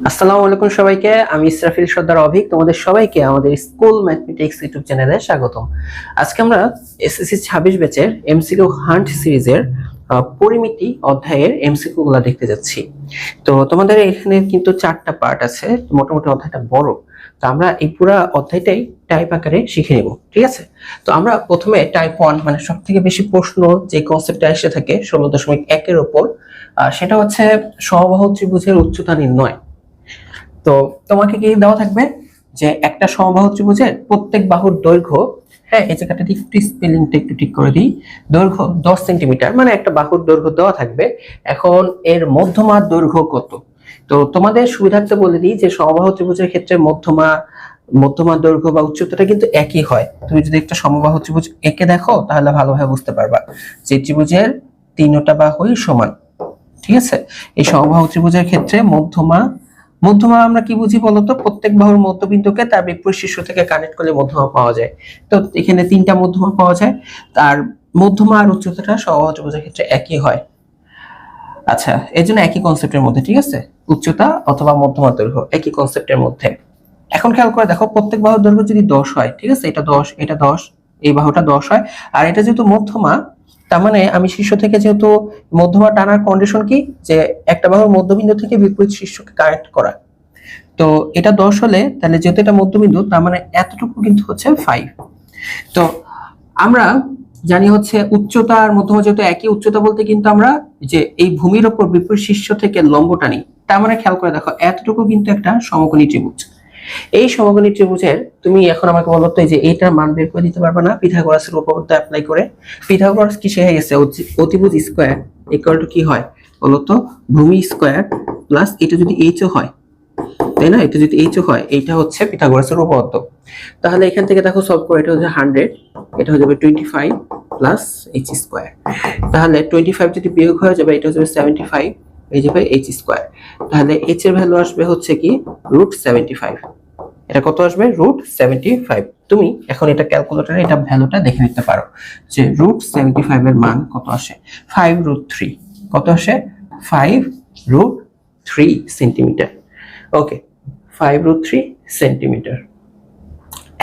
আসসালামু আলাইকুম সবাইকে। আমি ইসরাফিল সর্দার অভিক, তোমাদের সবাইকে আমাদের স্কুল ম্যাথমেটিক্স ইউটিউব চ্যানেলে স্বাগতম। আজকে আমরা এসএসসি 26 ব্যাচের এমসিকিউ হান্ট সিরিজের পরিমিতি অধ্যায়ের এমসিকিউ গুলা দেখতে যাচ্ছি। তো তোমাদের এখানে কিন্তু 4টা পার্ট আছে, মোটামুটি অধ্যায়টা বড়। তো আমরা এই পুরো অধ্যায়টাই টাইপ আকারে শিখে নেব, ঠিক আছে? তো আমরা প্রথমে টাইপ 1 মানে সবথেকে বেশি প্রশ্ন যে কনসেপ্টটা এসে থাকে 16.1 এর উপর, সেটা হচ্ছে সমবাহু ত্রিভুজের উচ্চতা নির্ণয়। তো তোমাকে কি দেওয়া থাকবে যে একটা সমবাহু ত্রিভুজের প্রত্যেক বাহুর দৈর্ঘ্য, হ্যাঁ এই জায়গাটা একটু স্পেলিংটা একটু ঠিক করে দিই, দৈর্ঘ্য 10 সেন্টিমিটার, মানে একটা বাহুর দৈর্ঘ্য দেওয়া থাকবে। এখন এর মধ্যমার দৈর্ঘ্য কত? তো তোমাদের সুবিধার্থে বলে দিই যে সমবাহু ত্রিভুজের ক্ষেত্রে মধ্যমার দৈর্ঘ্য বা উচ্চতাটা কিন্তু একই হয়। তুমি যদি একটা সমবাহু ত্রিভুজ এঁকে দেখো তাহলে ভালোভাবে বুঝতে পারবা যে ত্রিভুজের তিনটা বাহুই সমান, ঠিক আছে? এই সমবাহু ত্রিভুজের ক্ষেত্রে মধ্যমা আমরা কি বুঝি বলতো? প্রত্যেক বাহুর মধ্যবিন্দুকে তার বিপরীত শীর্ষ থেকে কানেক্ট করলে মধ্যমা পাওয়া যায়। তো এখানে 3টা মধ্যমা পাওয়া যায়, তার মধ্যমা আর উচ্চতাটা সমবাহু ত্রিভুজের ক্ষেত্রে একই হয়। আচ্ছা, এর জন্য একই কনসেপ্টের মধ্যে, ঠিক আছে? উচ্চতা অথবা মধ্যমা দৈর্ঘ্য একই কনসেপ্টের মধ্যে। এখন খেয়াল করে দেখো, প্রত্যেক বাহুর দৈর্ঘ্য যদি 10 হয়, ঠিক আছে, এটা 10, এটা 10, এই বাহুটা 10 হয়, আর এটা যেহেতু মধ্যমা, তার মানে আমি শীর্ষ থেকে যেহেতু মধ্যমা টানার কন্ডিশন কি, যে একটা বাহুর মধ্যবিন্দু থেকে বিপরীত শীর্ষকে কানেক্ট করা। তো এটা 10 হলে তাহলে যেহেতু এটা মধ্যবিন্দু, তার মানে এতটুকু কিন্তু হচ্ছে 5। তো আমরা জানি হচ্ছে উচ্চতা আর মধ্যমা যেহেতু একই, উচ্চতা বলতে কিন্তু আমরা যে এই ভূমির উপর বিপরীত শীর্ষ থেকে লম্ব টানি, তার মানে খেয়াল করে দেখো এতটুকু কিন্তু একটা সমকোণী ত্রিভুজ। এই সমকোণী ত্রিভুজের তুমি এখন আমাকে বলো তো, এই যে এইটার মান বের করে দিতে পারবে না পিথাগোরাসের উপপাদ্য অ্যাপ্লাই করে? পিথাগোরাস কি শিখে গেছে, অতিভুজ স্কয়ার ইকুয়াল টু কি হয় বলো তো? ভূমি স্কয়ার প্লাস এটা যদি এইচও হয়, তাই না? এটা যদি এইচও হয়, এইটা হচ্ছে পিথাগোরাসের উপপাদ্য। তাহলে এখান থেকে দেখো সলভ করে, এটা হচ্ছে 100, এটা হয়ে যাবে 25 প্লাস এইচ স্কয়ার। তাহলে 25 যদি বিয়োগ হয়ে যাবে, এটা হয়ে যাবে 75, এই যাবে এইচ স্কয়ার। তাহলে এইচ এর ভ্যালু আসবে হচ্ছে কি √75। এটা কত আসবে? √75। তুমি এখন এটা ক্যালকুলেটরে এটা ভ্যালুটা দেখে নিতে পারো যে √75 এর মান কত আসে। 5√3 কত আসে? 5√3 সেন্টিমিটার। ওকে, 5√3 সেন্টিমিটার।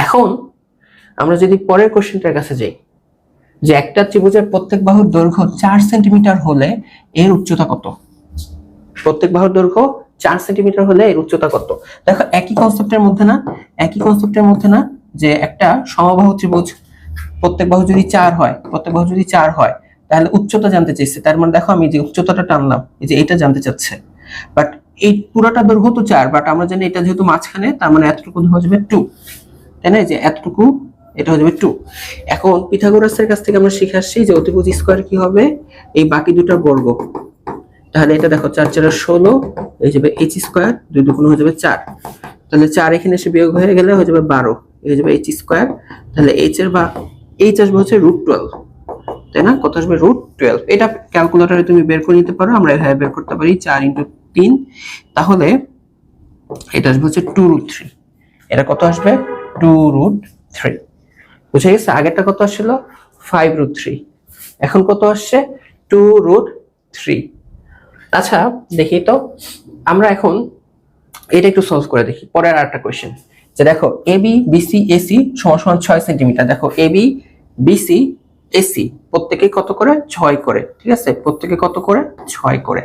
এখন আমরা যদি পরের কোশ্চেনটার কাছে যাই, যে একটা ত্রিভুজের প্রত্যেক বাহুর দৈর্ঘ্য 4 সেন্টিমিটার হলে এর উচ্চতা কত? প্রত্যেক বাহুর দৈর্ঘ্য 4 সেন্টিমিটার হলে এর উচ্চতা কত? দেখো একই কনসেপ্টের মধ্যে না, একই কনসেপ্টের মধ্যে না, যে একটা সমবাহু ত্রিভুজ প্রত্যেক বাহু যদি 4 হয়, প্রত্যেক বাহু যদি 4 হয়, তাহলে উচ্চতা জানতে চাইছে। তার মানে দেখো আমি যে উচ্চতাটা টানলাম, এই যে এটা জানতে চাচ্ছে, বাট এই পুরোটা দৈর্ঘ্য তো 4, বাট আমরা জানি এটা যেহেতু মাঝখানে, তার মানে এতটুকু হয়ে যাবে 2, তাই না? যে এতটুকু এটা হয়ে যাবে 2। এখন পিথাগোরাসের কাছ থেকে আমরা শিখে আসছি যে অতিভুজ স্কয়ার কি হবে? এই বাকি দুটার বর্গ। তাহলে এটা দেখো 4 4 16, এই যাবে এইচ স্কয়ার, 2 2 হয়ে যাবে 4। তাহলে 4 এখানে এসে বিয়োগ হয়ে গেলে হয়ে যাবে 12, হয়ে যাবে এইচ স্কয়ার। তাহলে এইচ এর বা এইচ আসবে হচ্ছে √12, তাই না? কত আসবে? √12। এটা ক্যালকুলেটরে তুমি বের করে নিতে পারো, আমরা এভাবে বের করতে পারি 4 × 3, তাহলে এটা আসবে হচ্ছে 2√3। এটা কত আসবে? 2√3। বুঝে গেছে? আগেরটা কত আসছিল? 5√3, এখন কত আসছে? 2√3। আচ্ছা দেখি তো, আমরা এখন এটা একটু সলভ করে দেখি। পরের আরেকটা কোশ্চেন, যে দেখো এবি বিসি এসি সমান 6 সেন্টিমিটার। দেখো এবি বিসি এসি প্রত্যেকে কত করে? 6 করে, ঠিক আছে? প্রত্যেকে কত করে? 6 করে।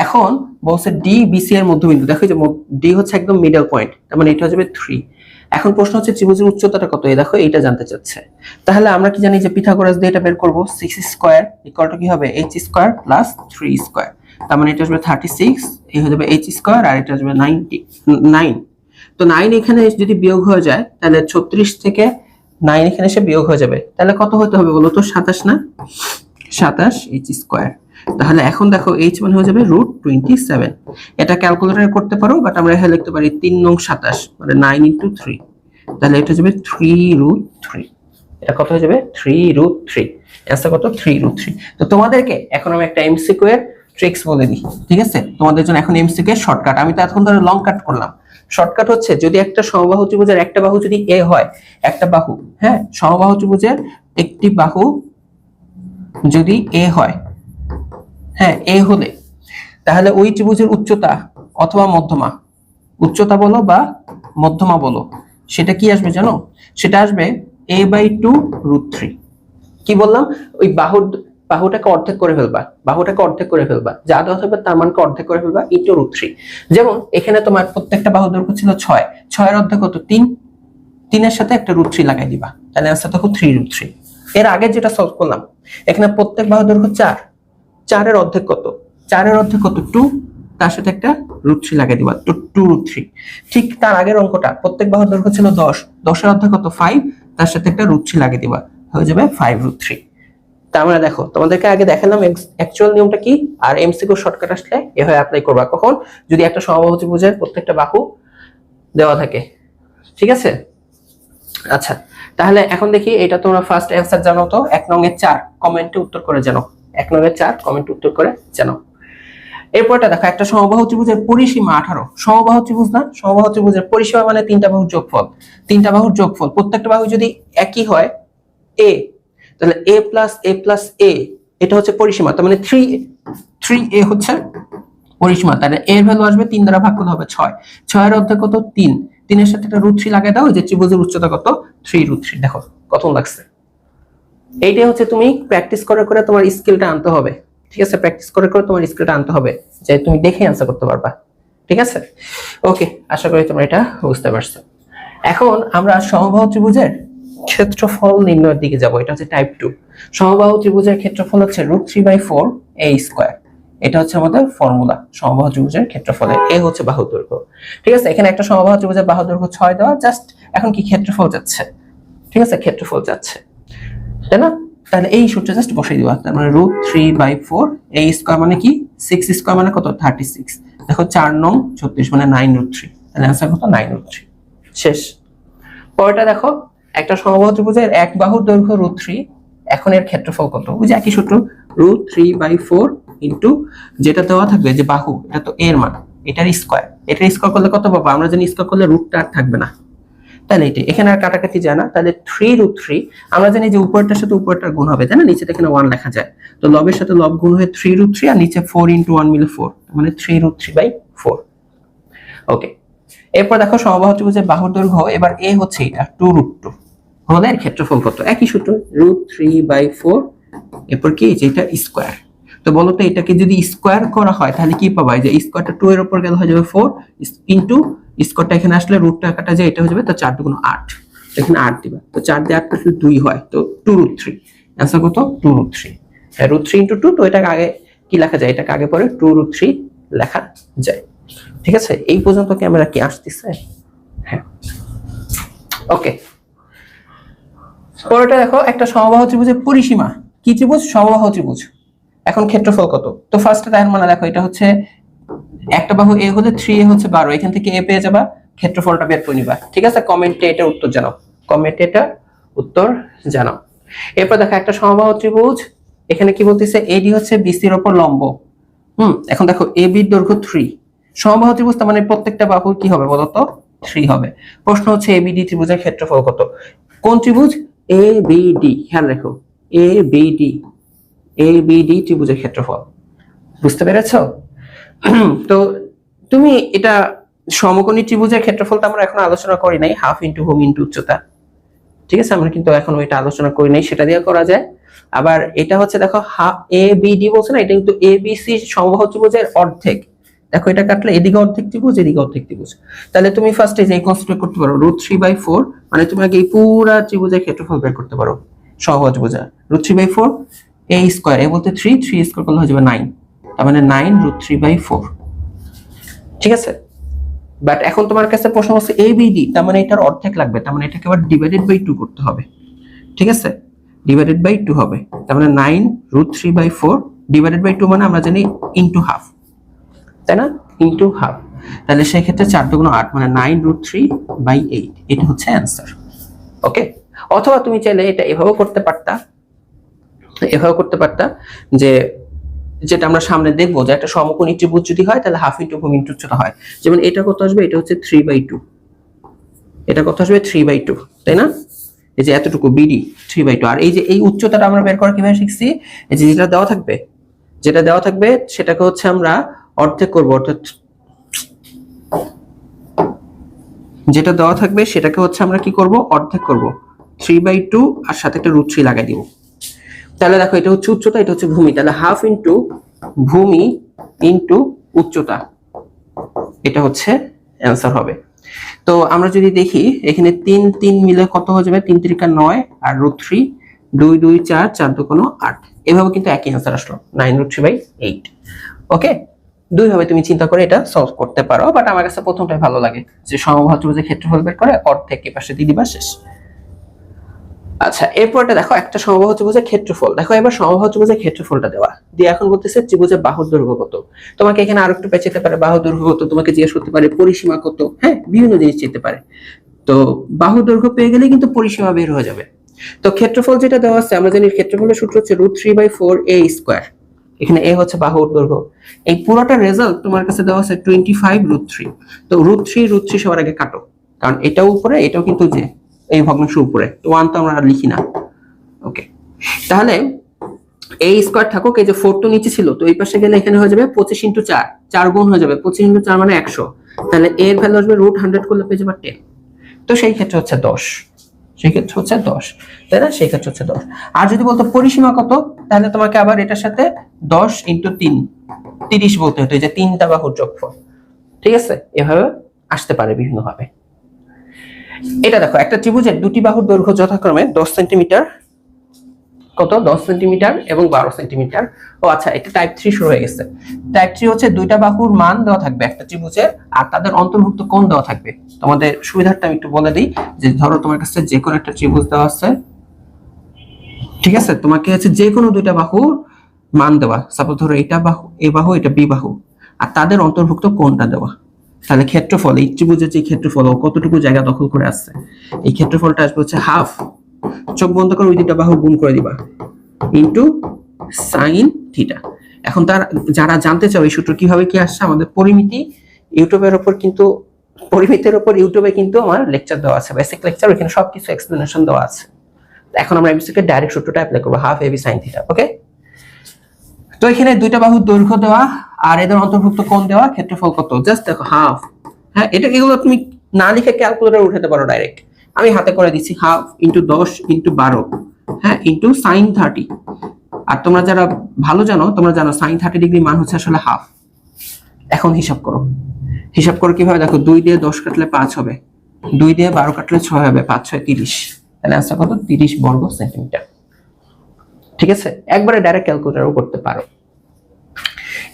এখন বলছে ডি বিসি এর মধ্যবিন্দু, দেখো যে ডি হচ্ছে একদম মিডল পয়েন্ট, তার মানে এটা হবে 3। এখন প্রশ্ন হচ্ছে ত্রিভুজের উচ্চতাটা কত? এই দেখো এইটা জানতে চাচ্ছে। তাহলে আমরা কি জানি যে পিথাগোরাস দিয়ে এটা বের করব, 6 স্কয়ার ইকুয়াল টু কি হবে? H square plus 3 square. তার মানে এটা আসবে 36, এই হয়ে যাবে এইচ স্কয়ার, আর এটা আসবে 9। তো 9 এখানে যদি বিয়োগ হয়ে যায়, তাহলে 36 থেকে 9 এখানে এসে বিয়োগ হয়ে যাবে, তাহলে কত হতে হবে বলো তো? 27 না? 27 এইচ স্কয়ার। তাহলে এখন দেখো এইচ মানে হয়ে যাবে √27। এটা ক্যালকুলেটরে করতে পারো, বাট আমরা এখানে লিখতে পারি 3 নং 27 মানে 9 × 3, তাহলে এটা হয়ে যাবে 3√3। এটা কত হয়ে যাবে? 3√3। অ্যান্সার কত? 3√3। তো তোমাদেরকে এখন আমি একটা এমসিকিউ এর ট্রিক্স বলে দিই, ঠিক আছে? তোমাদের জন্য এখন এমসিকিউ এর শর্টকাট। আমি তো এখন ধরে লং কাট করলাম, শর্টকাট হচ্ছে যদি একটা সমবাহু ত্রিভুজের একটা বাহু যদি এ হয়, একটা বাহু, হ্যাঁ, সমবাহু ত্রিভুজের একটি বাহু যদি এ হয়, হ্যাঁ, এ হলে তাহলে ওই ত্রিভুজের উচ্চতা অথবা মধ্যমা, উচ্চতা বলো বা মধ্যমা বলো, সেটা কি আসবে জানো? সেটা আসবে a/2√3। কি বললাম? ওই বাহুটাকে অর্ধেক করে ফেলবা, বাহুটাকে অর্ধেক করে ফেলবা, যা দেওয়া থাকবে তার মানকে অর্ধেক করে ফেলবা ইন্টু √3। যেমন এখানে তোমার প্রত্যেকটা বাহুর দৈর্ঘ্য ছিল 6, 6 এর অর্ধেক কত? 3, 3 এর সাথে একটা √3 লাগাই দিবা, তাহলে आंसर দেখো 3√3। এর আগে যেটা সলভ করলাম, এখানে প্রত্যেক বাহুর দৈর্ঘ্য 4, 4 এর অর্ধেক কত? 4 এর অর্ধেক কত? 2, তার সাথে একটা √3 লাগাই দিবা, তো 2√3। ঠিক তার আগের অঙ্কটা, প্রত্যেক বাহুর দৈর্ঘ্য ছিল 10, 10 এর অর্ধেক কত? 5, তার সাথে একটা √3 লাগিয়ে দিবা, হয়ে যাবে 5√3। তার মানে দেখো, তোমাদেরকে আগে দেখালাম অ্যাকচুয়াল নিয়মটা কি, আর এমসিকিউ শর্টকাট আসলে এভাবে অ্যাপ্লাই করবা। কখন? যদি একটা সমবাহু ত্রিভুজের প্রত্যেকটা বাহু দেওয়া থাকে। ঠিক আছে? আচ্ছা, তাহলে এখন দেখি এটা তোমরা ফার্স্ট অ্যানসার জানো তো, 1 নং এর 4 কমেন্টে উত্তর করে জানো, 1 নং এর 4 কমেন্টে উত্তর করে জানো। এরপরটা দেখো, একটা সমবাহু ত্রিভুজের পরিসীমা 18। সমবাহু ত্রিভুজ না, সমবাহু ত্রিভুজের পরিসীমা মানে তিনটা বাহুর যোগফল, তিনটা বাহুর যোগফল, প্রত্যেকটা বাহু যদি একই হয় a, তাহলে a plus a plus a, এটা হচ্ছে পরিসীমা। তার মানে 3a হচ্ছে পরিসীমা। তাহলে এর ভ্যালু আসবে 3 দ্বারা ভাগ করলে হবে 6, 6 এর অর্ধেক কত? 3, 3 এর সাথে একটা √3 লাগাই দাও, যে ত্রিভুজের উচ্চতা কত? 3√3। দেখো কত লাগছে। এইটাই হচ্ছে তুমি প্র্যাকটিস করে করে তোমার স্কিলটা আনতে হবে। ঠিক আছে, প্র্যাকটিস করে করে তোমার স্কিলটা আনতে হবে, যে তুমি দেখে অ্যানসার করতে পারবা। ঠিক আছে, ওকে, আশা করি তোমরা এটা বুঝতে পারছো। এখন আমরা সমবাহু ত্রিভুজের ক্ষেত্রফল নির্ণয়ের দিকে যাব। এটা হচ্ছে টাইপ 2। সমবাহু ত্রিভুজের ক্ষেত্রফল হচ্ছে √3/4a²। এটা হচ্ছে আমাদের ফর্মুলা সমবাহু ত্রিভুজের ক্ষেত্রফলের। এ হচ্ছে বাহু দৈর্ঘ্য। ঠিক আছে, এখানে একটা সমবাহু ত্রিভুজের বাহু দৈর্ঘ্য 6 দেওয়া, জাস্ট এখন কি ক্ষেত্রফল যাচ্ছে। ঠিক আছে, ক্ষেত্রফল যাচ্ছে, তাই না? তাহলে এই সূত্র জাস্ট বসাই দিবা। তার মানে √3/4a² মানে কি? 6² মানে কত? 36। দেখো 4 নং 36 মানে 9√3, তাহলে आंसर কত? 9√3। শেষ। পরেরটা দেখো, একটা সমবাহু ত্রিভুজের এক বাহুর দৈর্ঘ্য √3, এখন এর ক্ষেত্রফল কত? ওই যে একই সূত্র, √3/4 ইনটু যেটা দেওয়া থাকবে যে বাহু, এটা তো এর মান, এটার স্কয়ার, এটার স্কয়ার করলে কত পাবো? আমরা জানি স্কয়ার করলে রুটটা আর থাকবে না, তাহলে এটা এখানে আর কাটাকাটি যায় না, তাহলে 3√3। আমরা জানি যে উপরটার সাথে উপরটার গুণ হবে, তাই না? নিচে এখানে 1 লেখা যায়, তো লবের সাথে লব গুণ হয়ে 3√3, আর নিচে 4 × 1 মিলে 4, মানে 3√3/4। ওকে, এরপর দেখো সমবাহু ত্রিভুজের বাহুর দৈর্ঘ্য, এবার a হচ্ছে এটা 2√2 হলে এর ক্ষেত্রফল কত? একই সূত্র, √3/4, এরপর কি? যেটা স্কয়ার। তো বলো তো, এটাকে যদি স্কয়ার করা হয় তাহলে কি পাবা? যে স্কয়ারটা 2 এর উপর গেলে হয়ে যাবে 4 ইনটু স্কয়ারটা এখানে আসলে রুটটা কাটা যায়, এটা হয়ে যাবে, তো 4 × 8, এখানে 8 দিবা, তো 4 দিয়ে 8 প্লাস 2 হয়, তো 2√3। आंसर কত? 2√3। √3 × 2, তো এটাকে আগে কি লেখা যায়? এটাকে আগে পরে 2√3 লেখা যায়। ঠিক আছে, এই পর্যন্ত ক্যামেরা কি আসতেছে? হ্যাঁ, ওকে। পরেরটা দেখো, একটা সমবাহু ত্রিভুজের পরিসীমা। কি ত্রিভুজ? সমবাহু ত্রিভুজ। এখন ক্ষেত্রফল কত? তো ফার্স্টে তার মানে দেখো, এটা হচ্ছে একটা বাহু a হলে 3a হচ্ছে 12, এখান থেকে a পেয়ে যাবা, ক্ষেত্রফলটা বের করে নিবা। ঠিক আছে, কমেন্টে এটা উত্তর জানাও, কমেন্টে এটা উত্তর জানাও। এরপর দেখো, একটা সমবাহু ত্রিভুজ, এখানে কি বলতেছে? AD হচ্ছে BC এর উপর লম্ব। এখন দেখো AB এর দৈর্ঘ্য 3, সমবাহু ত্রিভুজ, তার মানে প্রত্যেকটা বাহু কি হবে বলতো? 3 হবে। প্রশ্ন হচ্ছে ABD ত্রিভুজের ক্ষেত্রফল কত? কোন ত্রিভুজ? ABD, খেয়াল রাখো, ABD ত্রিভুজের ক্ষেত্রফল। বুঝতে পেরেছো? তো তুমি এটা সমকোণী ত্রিভুজের ক্ষেত্রফলটা আমরা এখন আলোচনা করি নাই, হাফ ইনটু ভূমি ইনটু উচ্চতা। ঠিক আছে, আমরা কিন্তু এখন ওইটা আলোচনা করি নাই, সেটা দিয়ে করা যায়। আবার এটা হচ্ছে দেখো, ABD বলছে না, এটা কিন্তু ABC সমবাহু ত্রিভুজের অর্ধেক। দেখো এটা কাটলে এদিকে অর্ধেক ত্রিভুজ, এদিকে অর্ধেক ত্রিভুজ। তাহলে তুমি ফার্স্টে যে কনসিডার করতে পারো √3/4, মানে তুমি আগে এই পুরো ত্রিভুজের ক্ষেত্রফল বের করতে পারো, সমবাহু ত্রিভুজের। √3/4 a², এ বলতে 3 স্কয়ার করলে হয়ে যাবে 9, তার মানে 9√3/4। ঠিক আছে, বাট এখন তোমার কাছে প্রশ্ন হচ্ছে ABD, তার মানে এটার অর্ধেক লাগবে, তার মানে এটাকে আবার /2 করতে হবে। ঠিক আছে, /2 হবে, তার মানে 9√3/4 /2 মানে আমরা জানি ইনটু হাফ, তাই না? ইনটু হাফ, তাহলে সেই ক্ষেত্রে 4 × 8 মানে 9√3/8, এটা হচ্ছে অ্যানসার। ওকে, অথবা তুমি চাইলে এটা এভাবেও করতে পারতা, যে যেটা আমরা সামনে দেখবো, যে একটা সমকোণী ত্রিভুজ যদি হয় তাহলে হাফ ইনটু ভূমি ইনটু উচ্চতা হয়। যেমন এটা কত আসবে? এটা হচ্ছে 3/2, এটা কত আসবে? 3/2, তাই না? এই যে এতটুকু BD 3/2, আর এই যে এই উচ্চতাটা আমরা বের করা কিভাবে শিখছি? এই যে যেটা দেওয়া থাকবে সেটাকে হচ্ছে আমরা অর্ধেক করব, অর্থাৎ যেটা দেওয়া থাকবে সেটাকে হচ্ছে আমরা কি করব, অর্ধেক করব, 3/2 আর সাথে একটা √3 লাগাই দিব। তাহলে দেখো এটা হচ্ছে উচ্চতা, এটা হচ্ছে ভূমি, তাহলে হাফ ইন্টু ভূমি ইন্টু উচ্চতা, এটা হচ্ছে অ্যান্সার হবে। তো আমরা যদি দেখি এখানে 3 3 মিলে কত হয়ে যাবে, 3 3 9 আর √3, 2 2 4 4 2 8, এভাবে কিন্তু একই অ্যান্সার আসলো 9√3/8। ওকে, দুই ভাবে তুমি চিন্তা করে এটা সলভ করতে পারো, বাট আমার কাছে প্রথমটাই ভালো লাগে, যে সমবাহু ত্রিভুজের ক্ষেত্রফল বের করে অর্ধেক এই পাশে দিয়ে দিবা, শেষ। আচ্ছা, এরপরটা দেখো একটা সমবাহু ত্রিভুজের ক্ষেত্রফল। দেখো এবার সমবাহু ত্রিভুজের ক্ষেত্রফলটা দেওয়া দিয়ে এখন বলতেছে ত্রিভুজের বাহুর দৈর্ঘ্য কত। তোমাকে এখানে আরো একটু পেঁচাতে পারে, বাহুর দৈর্ঘ্য কত, তোমাকে জিজ্ঞেস করতে পারে পরিসীমা কত, হ্যাঁ বিভিন্ন জিনিস চেতে পারে। তো বাহুর দৈর্ঘ্য পেয়ে গেলে কিন্তু পরিসীমা বের হয়ে যাবে। তো ক্ষেত্রফল যেটা দেওয়া আছে, আমরা জানি ক্ষেত্রফলের সূত্র হচ্ছে √3/4a²। এখানে a হচ্ছে বাহুর দৈর্ঘ্য। এই পুরোটা রেজাল্ট তোমার কাছে দেওয়া আছে 25√3। তো √3 সবার আগে কাটো, কারণ এটাও উপরে এটাও কিন্তু যে এই ভগ্নাংশের উপরে, তো 1 তো আমরা আর লিখি না। ওকে, তাহলে a² থাকুক, এই যে 4 তো নিচে ছিল, তো এই পাশে গেলে এখানে হয়ে যাবে 25 × 4, 4 গুণ হয়ে যাবে, 25 × 4 মানে 100। তাহলে a এর ভ্যালু আসবে √100 করলে পেয়ে যাবে 10। তো সেই ক্ষেত্রে হচ্ছে 10, সেই ক্ষেত্রে হচ্ছে 10, তাই না? সেই ক্ষেত্রে হচ্ছে 10। আর যদি বলতো পরিসীমা কত, তাহলে তোমাকে আবার এটার সাথে 10 × 3 30 বলতে হতো, এই যে তিনটা বাহুর যোগফল। ঠিক আছে, এভাবে আসতে পারে বিভিন্ন ভাবে। এটা দেখো একটা ত্রিভুজের দুটি বাহুর দৈর্ঘ্য যথাক্রমে 10 সেন্টিমিটার, কত 10 সেন্টিমিটার এবং 12 সেন্টিমিটার। ও আচ্ছা, এটা টাইপ 3 শুরু হয়ে গেছে। টাইপ 3 হচ্ছে দুইটা বাহুর মান দেওয়া থাকবে একটা ত্রিভুজের, আর তাদের অন্তর্ভুক্ত কোণ দেওয়া থাকবে। তোমাদের সুবিধার্থে আমি একটু বলে দিই, যে ধরো তোমার কাছে যে কোনো একটা ত্রিভুজ দেওয়া আছে, ঠিক আছে, তোমাকে হচ্ছে যে কোনো দুইটা বাহুর মান দেওয়া, সাপোজ ধরো এটা বাহু, এই বাহু, এটা বি বাহু, আর তাদের অন্তর্ভুক্ত কোণটা দেওয়া। তাহলে ক্ষেত্রফল, এই ত্রিভুজের যে ক্ষেত্রফল কতটুকু জায়গা দখল করে আছে, এই ক্ষেত্রফলটা আসবে হচ্ছে হাফ, চোখ বন্ধ করে ওই দুইটা বাহু গুণ করে দিবা, ইন্টু সাইন থিটা। এখন তার যারা জানতে চাও এই সূত্র কিভাবে কি আসছে, আমাদের পরিমিতি ইউটিউবের উপর কিন্তু, পরিমিতির উপর ইউটিউবে কিন্তু আমার লেকচার দেওয়া আছে, বেসিক লেকচার, ওখানে সবকিছু এক্সপ্লেনেশন দেওয়া আছে। এখন আমরা এমসিকে ডাইরেক্ট সূত্রটা অ্যাপ্লাই করব, হাফ এবি সাইন থিটা। ওকে, তো এখানে দুইটা বাহুর দৈর্ঘ্য দেওয়া আর এদের অন্তর্ভুক্ত কোণ দেওয়া, ক্ষেত্রফল কত জাস্ট দেখো হাফ। হ্যাঁ, এটা এগুলো তুমি না লিখে ক্যালকুলেটর উঠাতে পারো ডাইরেক্ট, আমি হাতে করে দিচ্ছি, হাফ ইন্টু 10 ইন্টু 12, হ্যাঁ ইন্টু সাইন 30। আর তোমরা যারা ভালো জানো, তোমরা জানো সাইন 30 ডিগ্রি মান হচ্ছে আসলে হাফ। এখন হিসাব করো, হিসাব করো কিভাবে, দেখো 2 দিয়ে 10 কাটলে 5 হবে, 2 দিয়ে 12 কাটলে 6 হবে, 5 6 30, তাহলে আনসার কত, 30 বর্গ সেন্টিমিটার। ঠিক আছে, একবারে ডাইরেক্ট ক্যালকুলেটরও করতে পারো।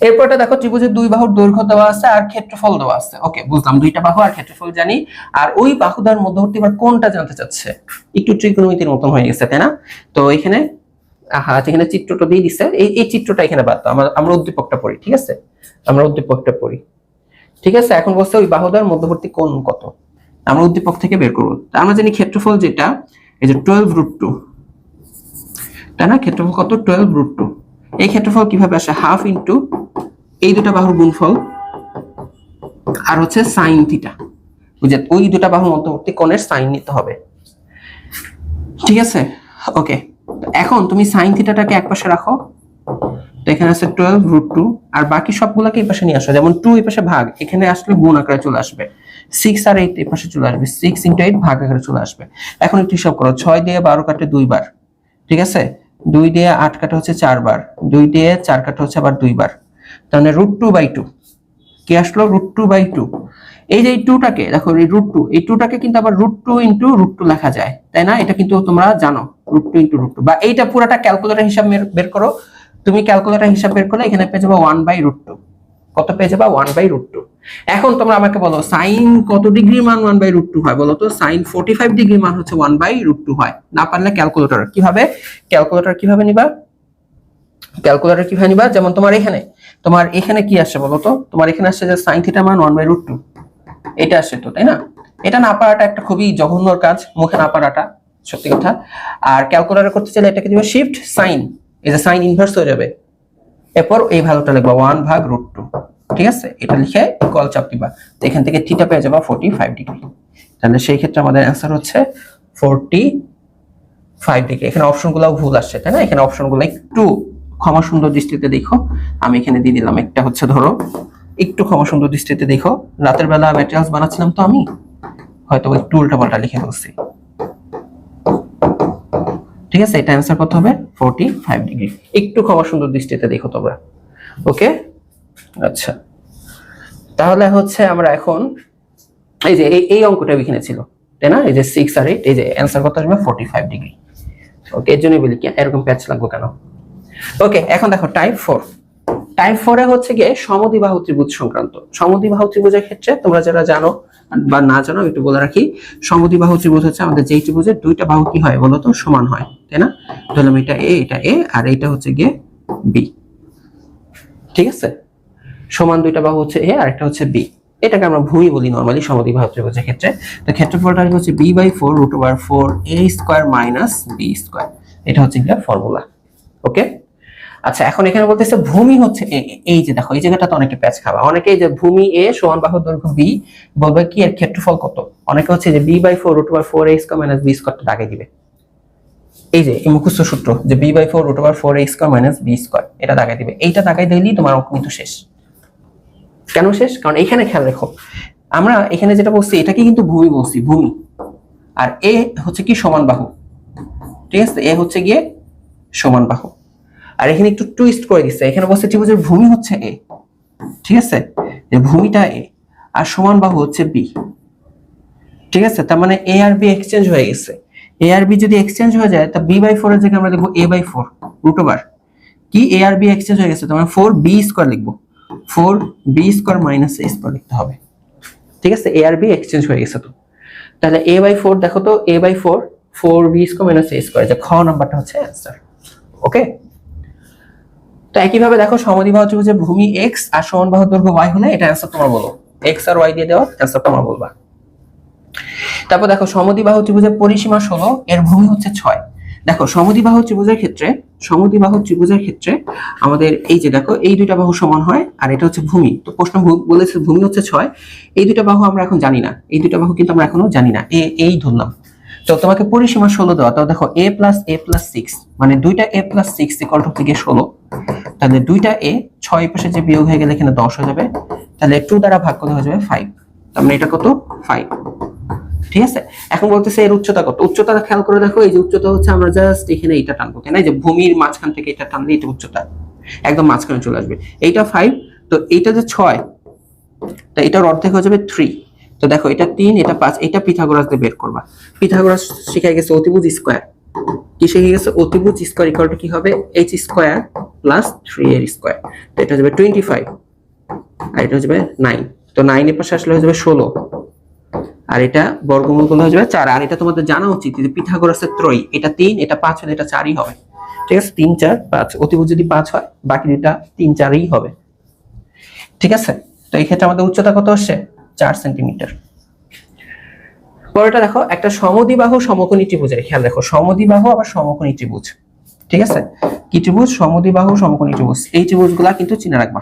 এরপরটা দেখো ত্রিভুজের দুই বাহুর দৈর্ঘ্য দেওয়া আছে আর ক্ষেত্রফল দেওয়া আছে। ওকে, বুঝলাম, দুইটা বাহু আর ক্ষেত্রফল জানি, আর ওই বাহুদার মধ্যবর্তী এবার কোনটা জানতে চাচ্ছে, একটু ত্রিকোণমিতির মতন হয়ে গেছে, তাই না? তো এখানে এখানে চিত্রটা দিয়ে দিছে, এই চিত্রটা এখানে বাদ দাও, আমরা উদ্দীপকটা পড়ি। ঠিক আছে, আমরা উদ্দীপকটা পড়ি। ঠিক আছে, এখন বলছে ওই বাহুদার মধ্যবর্তী কোণ কত, আমরা উদ্দীপক থেকে বের করবো। আমরা জানি ক্ষেত্রফল যেটা, এই যে 12√2, তাই না? ক্ষেত্রফল কত, 12√2। এই ক্ষেত্রফল কিভাবে আসে, হাফ ইন্টু এই দুটা বাহুর গুণফল আর হচ্ছে সাইন থিটা, বুঝে ওই দুটা বাহুর মধ্যবর্তী কোণের সাইন নিতে হবে। ঠিক আছে, ওকে, এখন তুমি সাইন থিটাটাকে এক পাশে রাখো, তো এখানে আছে 12√2, আর বাকি সবগুলোকে এই পাশে নিয়ে আসো, যেমন 2 এই পাশে ভাগ, এখানে আসলে গুণ আকারে চলে আসবে, 6 আর 8 এই পাশে চলে আসবে, 6 × 8 ভাগ আকারে চলে আসবে। এখন একটু হিসাব করো, 6 দিয়ে 12 কাটে 2 বার, ঠিক আছে, 2 দিয়ে 8 কাটা হচ্ছে 4 বার, 2 দিয়ে 4 কাটা হচ্ছে আবার 2 বার, তাহলে √2/2 কি আসলো, √2/2। এই যে এই 2টাকে দেখো, এই √2, এই 2টাকে কিন্তু আবার √2 × √2 লেখা যায়, তাই না? এটা কিন্তু তোমরা জানো, √2 × √2, বা এইটা পুরোটা ক্যালকুলেটর হিসাব বের করো, তুমি ক্যালকুলেটর হিসাব বের করলে এখানে পেয়ে যাবে 1/√2। কত পেয়ে যাবে, 1/√2। এখন তোমরা আমাকে বলো সাইন কত ডিগ্রি মান 1/√2 হয়, বলো তো। সাইন 45 ডিগ্রি মান হচ্ছে 1/√2 হয়। না পারলে ক্যালকুলেটর কিভাবে, ক্যালকুলেটর কিভাবে নিবা, ক্যালকুলেটর কিভাবে নিবা, যেমন তোমার এখানে কি আসছে বলো তো, তোমার এখানে আসছে যে সাইন থিটা মান 1/√2, এটা আসছে তো, তাই না? এটা না পারাটা একটা খুবই জঘন্য কাজ, মুখে না পারাটা, সত্যি কথা। আর ক্যালকুলেটর করতে চাইলে এটাকে দিবে শিফট সাইন, এই যে সাইন ইনভার্স হয়ে যাবে, এরপর এই ভ্যালুটা লিখবা 1/√2। ঠিক আছে, এটা লিখে ইকুয়াল চাপ দিবা, এখান থেকে থিটা পেয়ে যাবা 45 ডিগ্রি। তাহলে সেই ক্ষেত্রে আমাদের অ্যান্সার হচ্ছে 45 ডিগ্রি। এখানে অপশনগুলো ভুল আসছে, তাই না? এখানে অপশনগুলো একটু ক্ষমা সুন্দর দৃষ্টিতে দেখো, আমি এখানে দিয়ে দিলাম। একটা হচ্ছে ধরো, একটু ক্ষমা সুন্দর দৃষ্টিতে দেখো, রাতের বেলা ম্যাটেরিয়ালস বানাচ্ছিলাম তো আমি, হয়তো একটু উল্টাপাল্টা লিখে ফেলছি। ঠিক আছে, এটা অ্যান্সার কত হবে 45 ডিগ্রি। একটু ক্ষমা সুন্দর দৃষ্টিতে দেখো তোমরা। ওকে, আচ্ছা তাহলে হচ্ছে আমরা এখন এই যে এই অঙ্কটা এখানে ছিল, তাই না? এই যে 6 আর 8, এই যে অ্যান্সার কত আসবে 45 ডিগ্রি। ওকে, এর জন্য বলি কি এরকম প্যাচ লাগবে কেন। ওকে, এখন দেখো টাইপ 4। টাইপ 4 এ হচ্ছে গিয়ে সমদ্বিবাহু ত্রিভুজ সংক্রান্ত। সমদ্বিবাহু ত্রিভুজের ক্ষেত্রে তোমরা যারা জানো বা না জানো একটু বলে রাখি, সমদ্বিবাহু ত্রিভুজ হচ্ছে আমাদের যেই ত্রিভুজের দুইটা বাহু কি হয় বলতো সমান হয়, তাই না? তাহলে এটা এ আর এটা হচ্ছে গিয়ে বি। ঠিক আছে, সমান দুইটা বাহু হচ্ছে এ আর একটা হচ্ছে বি, এটাকে আমরা ভূমি বলি নরমালি সমদ্বিবাহু ত্রিভুজের ক্ষেত্রে। তো ক্ষেত্রফলটা হচ্ছে b/4√4a² - b²। এটা হচ্ছে গিয়ে ফর্মুলা। ওকে, আচ্ছা এখন এখানে বলতেছে ভূমি হচ্ছে এই যে দেখো এই জায়গাটা তো অনেকে প্যাচ খাবা, অনেকে যে ভূমি এ সমান বাহুর দৈর্ঘ্য বি বলবে কি এর ক্ষেত্রফল কত, অনেকে হচ্ছে যে b/4√4a² - b² দাগে দিবে। এই যে এই মুখস্থ সূত্র যে b/4√4a² - b², এটা দাগাই দিবে। এইটা দাগাই দিলেই তোমার অঙ্ক কিন্তু শেষ। কেন শেষ? কারণ এখানে খেয়াল রেখো, আমরা এখানে যেটা বলছি এটাকে কিন্তু ভূমি বলছি, ভূমি। আর এ হচ্ছে কি সমান বাহু, ঠিক আছে, এ হচ্ছে গিয়ে সমান বাহু। আর এখানে একটু টুইস্ট করে দিচ্ছে, এখানে বলছে ত্রিভুজের ভূমি হচ্ছে এ, ঠিক আছে, যে ভূমিটা এ আর সমান বাহু হচ্ছে বি। ঠিক আছে, তার মানে এ আর বি এক্সচেঞ্জ হয়ে গেছে। এ আর বি যদি এক্সচেঞ্জ হয়ে যায় তা b/4 এর জায়গায় আমরা লিখবো a/4 কি এ আর বি এক্সচেঞ্জ হয়ে গেছে, তার মানে 4b² লিখবো, 4b² - a² লিখতে হবে। ঠিক আছে, এ আর বি এক্সচেঞ্জ হয়ে গেছে। তো তাহলে a/4 দেখো তো a/4 4b² - a², যে খ নাম্বারটা হচ্ছে অ্যানসার। ওকে, তো একইভাবে দেখো সমদ্বিবাহু ত্রিভুজের ভূমি x আর সমান বাহুর দৈর্ঘ্য y হলে এটা অ্যানসার তোমরা বলো, x আর y দিয়ে দেওয়া অ্যানসার তোমরা বলবা। তারপর দেখো সমদ্বিবাহু ত্রিভুজের পরিসীমা 16, এর ভূমি হচ্ছে 6। দেখো সমদ্বিবাহু ত্রিভুজের ক্ষেত্রে আমাদের এই যে দেখো এই দুইটা বাহু সমান হয় আর এটা হচ্ছে ভূমি। তো প্রশ্ন বলেছে ভূমি হচ্ছে 6, এই দুইটা বাহু আমরা এখন জানি না, এই দুইটা বাহু কিন্তু আমরা এখনো জানি না, এই ধরলাম। তো তোমাকে পরিসীমা 16 দেওয়া, তো দেখো a + a+6 মানে দুইটা a + 6 = থেকে 16। তাহলে দুইটা a 6 পাশে যে বিয়োগ হয়ে গেলে এখানে 10 হয়ে যাবে, তাহলে 2 দ্বারা ভাগ করলে হয়ে যাবে 5। তার মানে এটা কত 5। ঠিক আছে, এখন বলতেছে এর উচ্চতা কত। উচ্চতা খেয়াল করে দেখো, এই যে উচ্চতা হচ্ছে আমরা জাস্ট এখানে এটা টানবো, তাই না? যে ভূমির মাঝখান থেকে এটা টানলে এটা উচ্চতা একদম মাঝখানে চলে আসবে। এইটা 5, তো এইটা যে 6, তো এটার অর্ধেক হয়ে যাবে 3। তো দেখো এটা 3, এটা 5, এটা পিথাগোরাস দিয়ে বের করবা। পিথাগোরাস শিখাই গেছে অতিভুজ স্কয়ার, কি শিখে গেছে অতিভুজ স্কয়ার ইকুয়াল টু কি হবে h² + 3 এর স্কয়ার। তো এটা হবে 25 আর এটা হয়ে যাবে 9। তো 9 এর পাশে আসলে হয়ে যাবে 16 আর এটা বর্গমূল করলে হয়ে যাবে 4। আর এটা তোমাদের জানা উচিত যে পিথাগোরাসের ত্রয়ী, এটা 3, এটা 5 হলে এটা 4ই হবে। ঠিক আছে, 3 4 5, অতিভুজ যদি 5 হয় বাকি দুটো 3 4ই হবে। ঠিক আছে, তো এই ক্ষেত্রে আমাদের উচ্চতা কত আসছে 4 সেন্টিমিটার। পরেরটা দেখো একটা সমদ্বিবাহু সমকোণী ত্রিভুজের, খেয়াল রাখো সমদ্বিবাহু আবার সমকোণী ত্রিভুজ। ঠিক আছে, কি ত্রিভুজ? সমদ্বিবাহু সমকোণী ত্রিভুজ। এই ত্রিভুজগুলা কিন্তু চিনে রাখবা,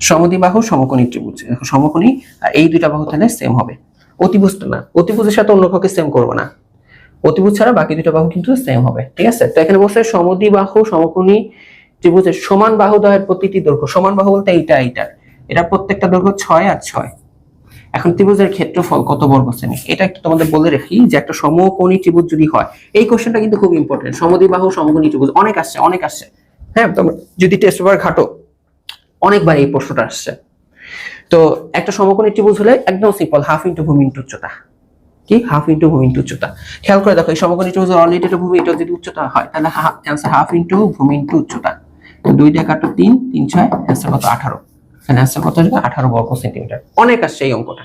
সমদ্বিবাহু সমকোণী ত্রিভুজ। দেখো সমকোণী আর এই দুইটা বাহু তাহলে সেম হবে, অতিভুজটা না, অতিভুজের সাথে অন্য কাউকে সেম করব না, অতিভুজ ছাড়া বাকি দুটো বাহু কিন্তু সেম হবে। ঠিক আছে, তো এখানে বলছে সমদ্বিবাহু সমকোণী ত্রিভুজের সমান বাহু দ্বয়ের প্রতিটি দৈর্ঘ্য, সমান বাহু বলতে এটা প্রত্যেকটা দৈর্ঘ্য 6 আর 6। এখন ত্রিভুজের ক্ষেত্রফল কত বর্গ সেমি, এটা একটু তোমাদের বলে রাখি যে একটা সমকোণী ত্রিভুজ যদি হয়, এই কোশ্চেনটা কিন্তু খুব ইম্পর্টেন্ট। সমদ্বিবাহু সমকোণী ত্রিভুজ অনেক আসছে, হ্যাঁ তোমরা যদি টেস্ট পেপার ঘাটো অনেকবার এই প্রশ্নটা আসছে। তো একটা সমকোণী ত্রিভুজ হলে একদম সিম্পল, হাফ ইনটু ভূমি ইনটু উচ্চতা। কি হাফ ইনটু ভূমি ইনটু উচ্চতা। খেয়াল করে দেখো এই সমকোণী ত্রিভুজের অলরেডি এটা ভূমি, এটা যদি উচ্চতা হয় তাহলে অ্যানসার হাফ ইনটু ভূমি ইনটু উচ্চতা। তো 2 দিয়ে কাটো 3 3 6, অ্যানসার কত 18। তাহলে অ্যানসার কত আসবে 18 বর্গ সেন্টিমিটার। অনেক আসছে এই অঙ্কটা,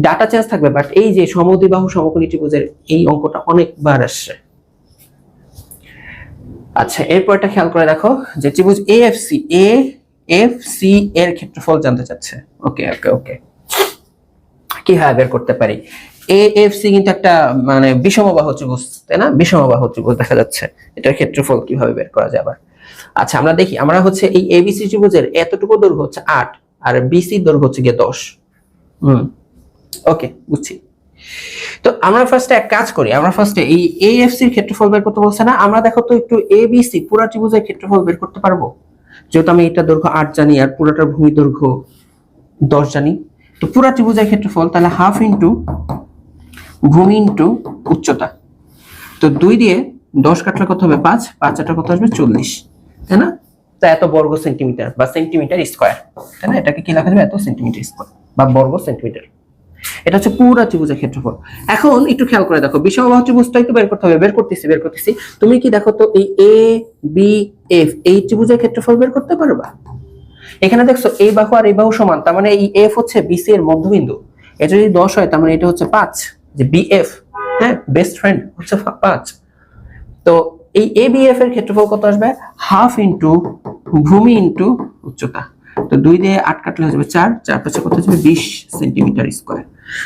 ডাটা চেঞ্জ থাকবে বাট এই যে সমদ্বিবাহু সমকোণী ত্রিভুজের এই অঙ্কটা অনেকবার আসছে। আচ্ছা এরপরটা খেয়াল করে দেখো যে ত্রিভুজ AFC এর ক্ষেত্রফল জানতে চাচ্ছে। ওকে ওকে ওকে, কিভাবে বের করতে পারি? AFC কিন্তু একটা মানে বিষমবাহু ত্রিভুজ, তাই না? বিষমবাহু ত্রিভুজ দেখা যাচ্ছে, এটার ক্ষেত্রফল কিভাবে বের করা যায় আবার। আচ্ছা আমরা দেখি, আমরা হচ্ছে এই ABC ত্রিভুজের এতটুকু দৈর্ঘ্য হচ্ছে 8 আর BC দৈর্ঘ্য হচ্ছে গিয়ে 10। ওকে বুঝছি। তো আমরা ফার্স্টে এক কাজ করি, আমরা ফার্স্টে এই AFC এর ক্ষেত্রফল বের করতে বলছে না, আমরা দেখো তো একটু ABC পুরো ত্রিভুজের ক্ষেত্রফল বের করতে পারবো, যেহেতু আমি এটা দৈর্ঘ্য 8 জানি আর পুরোটার ভূমি দৈর্ঘ্য 10 জানি। তো তো পুরা ত্রিভুজের ক্ষেত্রফল তাহলে হাফ ইন্টু ভূমি ইন্টু উচ্চতা। তো 2 দিয়ে 10 কাটলে কত হবে 5, 5 আর কত আসবে 40, তাই না? তো এত বর্গ সেন্টিমিটার বা সেন্টিমিটার স্কয়ার, তাই না? এটাকে কি লেখা যাবে? এত সেন্টিমিটার স্কয়ার বা বর্গ সেন্টিমিটার। এটা হচ্ছে পুরো ত্রিভুজের ক্ষেত্রফল। এখন একটু খেয়াল করে দেখো, বিষমবাহু ত্রিভুজটাই তো বের করতে হবে, বের করতেছি। তুমি কি দেখো তো এই এ বি এফ এই ত্রিভুজের ক্ষেত্রফল বের করতে পারবা? এখানে দেখছো এই বাহু আর এই বাহু সমান, তার মানে এই এফ হচ্ছে বিসি এর মধ্যবিন্দু। এটা যদি 10 হয় তার মানে এটা হচ্ছে 5, যে বিএফ, হ্যাঁ, বেস্ট ফ্রেন্ড হচ্ছে 5। তো এই এ বি এফ এর ক্ষেত্রফল কত আসবে? হাফ ইন্টু ভূমি ইন্টু উচ্চতা। তো 2 দিয়ে 8 কাটলে হয়ে যাবে 4, 4 5 কত আসবে 20 সেন্টিমিটার স্কয়ার।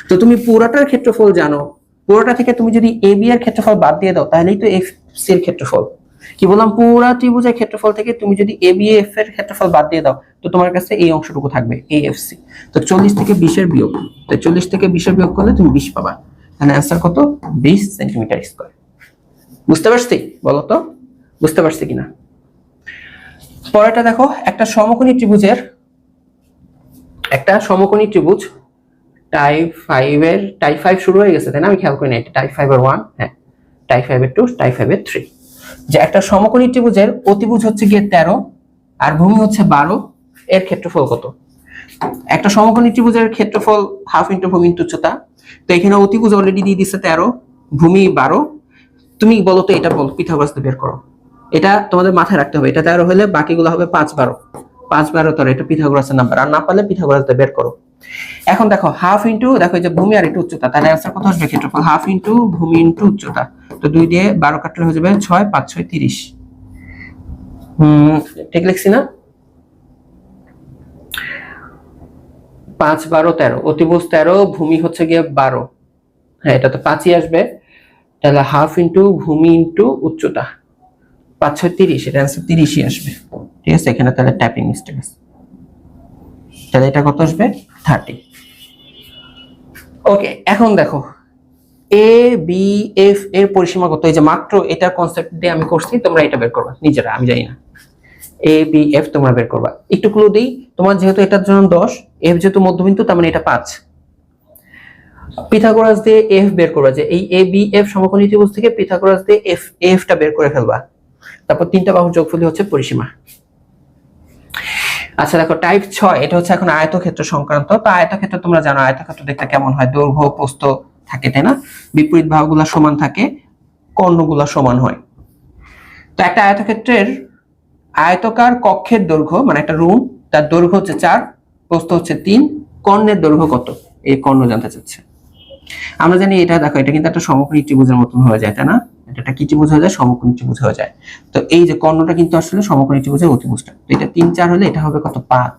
তো তুমি পুরোটার ক্ষেত্রফল জানো, পুরোটা থেকে তুমি যদি এ বি এর ক্ষেত্রফল বাদ দিয়ে দাও তাহলেই তো এফ সি এর ক্ষেত্রফল। কি বললাম? পুরা ত্রিভুজের ক্ষেত্রফল থেকে তুমি যদি এ বি এফ এর ক্ষেত্রফল বাদ দিয়ে দাও তো তোমার কাছে এই অংশটুকু থাকবে এএফসি। তো 40 থেকে 20 এর বিয়োগ, তো 40 থেকে 20 এর বিয়োগ করলে তুমি 20 পাবা। তাহলে आंसर কত? 20 সেন্টিমিটার স্কয়ার। বুঝতে পারছি? বলো তো বুঝতে পারছি কিনা। পরেরটা দেখো, একটা সমকোণী ত্রিভুজ টাইপ 5 শুরু হয়ে গেছে, তাই না? আমি খেয়াল করি না, এটা টাইপ 5 এর 1, হ্যাঁ, টাইপ 5 এর 2, টাইপ 5 এর 3। যে একটা সমকোণী ত্রিভুজের অতিভুজ হচ্ছে গিয়ে 13 আর ভূমি হচ্ছে 12, এর ক্ষেত্রফল কত? একটা সমকোণী ত্রিভুজের ক্ষেত্রফল হাফ ইন্টু ভূমি ইন্টু উচ্চতা। তো এখানে অতিভুজ অলরেডি দিয়ে দিচ্ছে 13, ভূমি 12। তুমি বলো তো, এটা বলো, পিথাগোরাস বের করো। এটা তোমাদের মাথায় রাখতে হবে, এটা 13 হলে বাকিগুলো হবে 5 12, 5 12 13, এটা পিথাগোরাসের নাম্বার। আর না পারলে পিথাগোরাস বের করো। এখন দেখো হাফ ইন্টু, দেখো এই যে ভূমি আর একটু উচ্চতা, তাহলে आंसर কত আসবে? ক্ষেত্রফল হাফ ইন্টু ভূমি ইন্টু উচ্চতা। তো 2 দিয়ে 12 কাটলে হয়ে যাবে 6, 5 6 30। ঠিক লিখছি না? 5 12 13, অতিভুজ 13, ভূমি হচ্ছে গিয়ে 12, হ্যাঁ এটা তো 5ই আসবে। তাহলে হাফ ইন্টু ভূমি ইন্টু উচ্চতা, 5 6 30, এটা आंसर 30ই আসবে। ঠিক আছে, এখানে তাহলে টাইপিং মিস্টেক আছে। তাহলে এটা কত আসবে? 30। ওকে, এখন দেখো এ বি এফ এর পরিসীমা কত? এই যে মাত্র এটার কনসেপ্ট দিয়ে আমি করছি, তোমরা এটা বের করবা নিজেরা, আমি জানি না। এ বি এফ তোমরা বের করবা। একটু ক্লু দিই, তোমার যেহেতু এটার জন্য 10, এফ যেহেতু মধ্যবিন্দু, তার মানে এটা 5। পিথাগোরাস দিয়ে এফ বের করবা, যে এই এ বি এফ সমকোণী ত্রিভুজ থেকে পিথাগোরাস দিয়ে এফ টা বের করে ফেলবা। তারপর তিনটা বাহুর যোগফলই হচ্ছে পরিসীমা। আচ্ছা দেখো টাইপ 6, এটা হচ্ছে এখন আয়তক্ষেত্র সংক্রান্ত। তো আয়তক্ষেত্র তোমরা জানো, আয়তক্ষেত্র দেখতে কেমন হয়? দৈর্ঘ্য প্রস্থ থাকে, তাই না? বিপরীত বাহুগুলো সমান থাকে, কর্ণগুলো সমান হয়। তো একটা আয়তক্ষেত্রের আয়তকার কক্ষের দৈর্ঘ্য, মানে একটা রুম, তার দৈর্ঘ্য হচ্ছে 4, প্রস্থ হচ্ছে 3, কর্ণের দৈর্ঘ্য কত? এই কর্ণ জানতে চাচ্ছে। আমরা জানি এটা, দেখো এটা কিন্তু একটা সমকোণী ত্রিভুজের মতন হয়ে যায়, তাই না? এটা একটা কি ত্রিভুজ হয়ে যায়? সমকোণী ত্রিভুজ হয়ে যায়। তো এই যে কর্ণটা কিন্তু আসলে সমকোণী ত্রিভুজের অতিভুজটা। তো এটা 3 4 হলে এটা হবে কত? 5।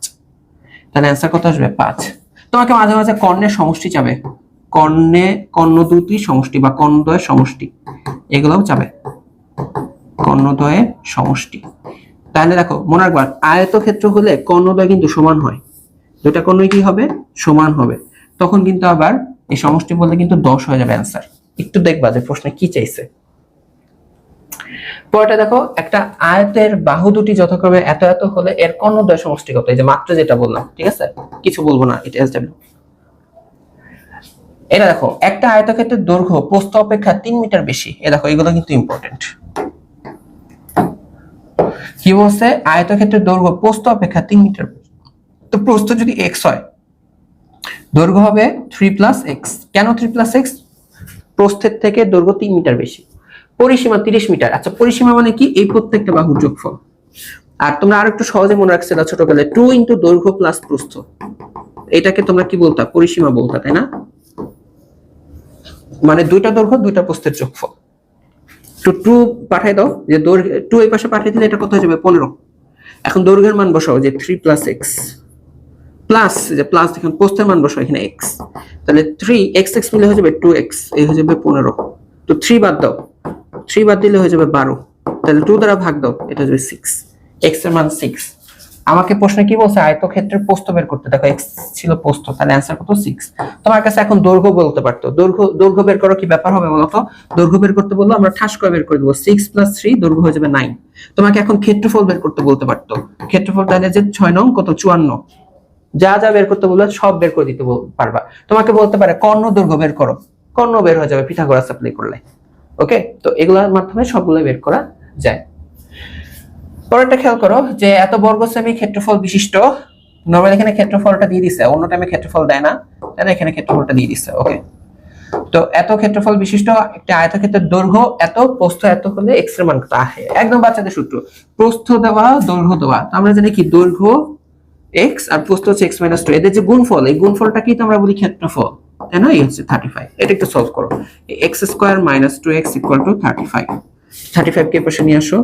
তাহলে आंसर কত আসবে? 5। তোমাকে মাঝে মাঝে কর্ণের সমষ্টি চাবে, কর্ণ দুটির সমষ্টি বা কর্ণদ্বয়ের সমষ্টি, এগুলোও চাবে, কর্ণদ্বয়ের সমষ্টি। তাহলে দেখো মনে রাখবা, আয়তক্ষেত্র হলে কর্ণদ্বয় কিন্তু সমান হয়, দুটা কর্ণই কি হবে? সমান হবে। তখন কিন্তু আবার এই সমষ্টি বললে কিন্তু 10 হয়ে যাবে आंसर। একটু দেখবা যে প্রশ্নে কি চাইছে। পরেরটা দেখো, একটা আয়তের বাহু দুটি যথাক্রমে এত এত হলে এর কর্ণদ্বয় সমষ্টি কত? এই যে মাত্র যেটা বললাম, ঠিক আছে, কিছু বলবো না, এটা এসডব্লিউ। এটা দেখো, একটা আয়তক্ষেত্রের দৈর্ঘ্য প্রস্থ অপেক্ষা 3 মিটার বেশি। এই দেখো এগুলো কিন্তু ইম্পর্টেন্ট। কি বলছে? আয়তক্ষেত্রের দৈর্ঘ্য প্রস্থ অপেক্ষা 3 মিটার বেশি। তো প্রস্থ যদি x হয়, দৈর্ঘ্য হবে 3 + x। কেন 3 + x? প্রস্থের থেকে দৈর্ঘ্য 3 মিটার বেশি। পরিসীমা 30 মিটার। আচ্ছা, পরিসীমা মানে কি? এই প্রত্যেকটা বাহুর যোগফল। আর তোমরা আরেকটু সহজে মনে রাখছিলা ছোটবেলায়, 2 * দৈর্ঘ্য প্লাস প্রস্থ, এটাকে তোমরা কি বলতা? পরিসীমা বলতা, তাই না? মানে দুইটা দৈর্ঘ্য দুইটা প্রস্থের যোগফল। তো 2 পাঠিয়ে দাও, যে দৈর্ঘ্য 2 এই পাশে পাঠিয়ে দিলে এটা কত হয়ে যাবে? 15। এখন দৈর্ঘ্যের মান বসাও, যে 3 + x প্লাস, যে প্লাস দেখুন প্রস্থের মান বসাও এখানে x, তাহলে 3 x মিলে হয়ে যাবে 2x, এই হয়ে যাবে 15। তো 3 বাদ দাও, 3 বাদ দিলে হয়ে যাবে 12, তাহলে 2 দ্বারা ভাগ দাও, এটা হয়ে যাবে 6, x এর মান 6। আমাকে প্রশ্নে কি বলছে? আয়তক্ষেত্রের প্রস্থ বের করতে। দেখো x ছিল প্রস্থ, তাহলে आंसर কত? 6। তোমার কাছে এখন দৈর্ঘ্য বলতে পারতো, দৈর্ঘ্য বের করো, কি ব্যাপার হবে বলো তো? দৈর্ঘ্য বের করতে বললো, আমরা ঠাস করে বের করে দেব, 6 + 3, দৈর্ঘ্য হয়ে যাবে 9। তোমাকে এখন ক্ষেত্রফল বের করতে বলতে পারতো, ক্ষেত্রফল তাহলে যে 6 নং কত? 54। যা যা বের করতে বলবে সব বের করে দিতে পারবা। তোমাকে বলতে পারে কর্ণ দৈর্ঘ্য বের করো, কর্ণ বের হয়ে যাবে পিথাগোরাস অ্যাপ্লাই করলে। ওকে, তো এগুলোর মাধ্যমে সবগুলো বের করা যায়। পরেরটা খেয়াল করো যে এত বর্গ সেমি ক্ষেত্রফল বিশিষ্ট, নরমালি এখানে ক্ষেত্রফলটা দিয়ে দিছে, অন্য টাইমে ক্ষেত্রফল দেয় না, তাহলে এখানে ক্ষেত্রফলটা দিয়ে দিছে। ওকে, তো এত ক্ষেত্রফল বিশিষ্ট একটা আয়তক্ষেত্রের দৈর্ঘ্য এত, প্রস্থ এত হলে এক্স এর মান কত আসে, একদম বাচ্চাদের সূত্র। প্রস্থ দেওয়া, দৈর্ঘ্য দেওয়া, তো আমরা জানি কি দৈর্ঘ্য এক্স আর প্রস্থ হচ্ছে এক্স মাইনাস টু, এদের যে গুণফল, এই গুণফলটা কি আমরা বলি ক্ষেত্রফল, তাই না? এই হচ্ছে 35। এটা একটু সলভ করো, x square minus two x equal to 35। 35 কে পাশে নিয়ে আসো।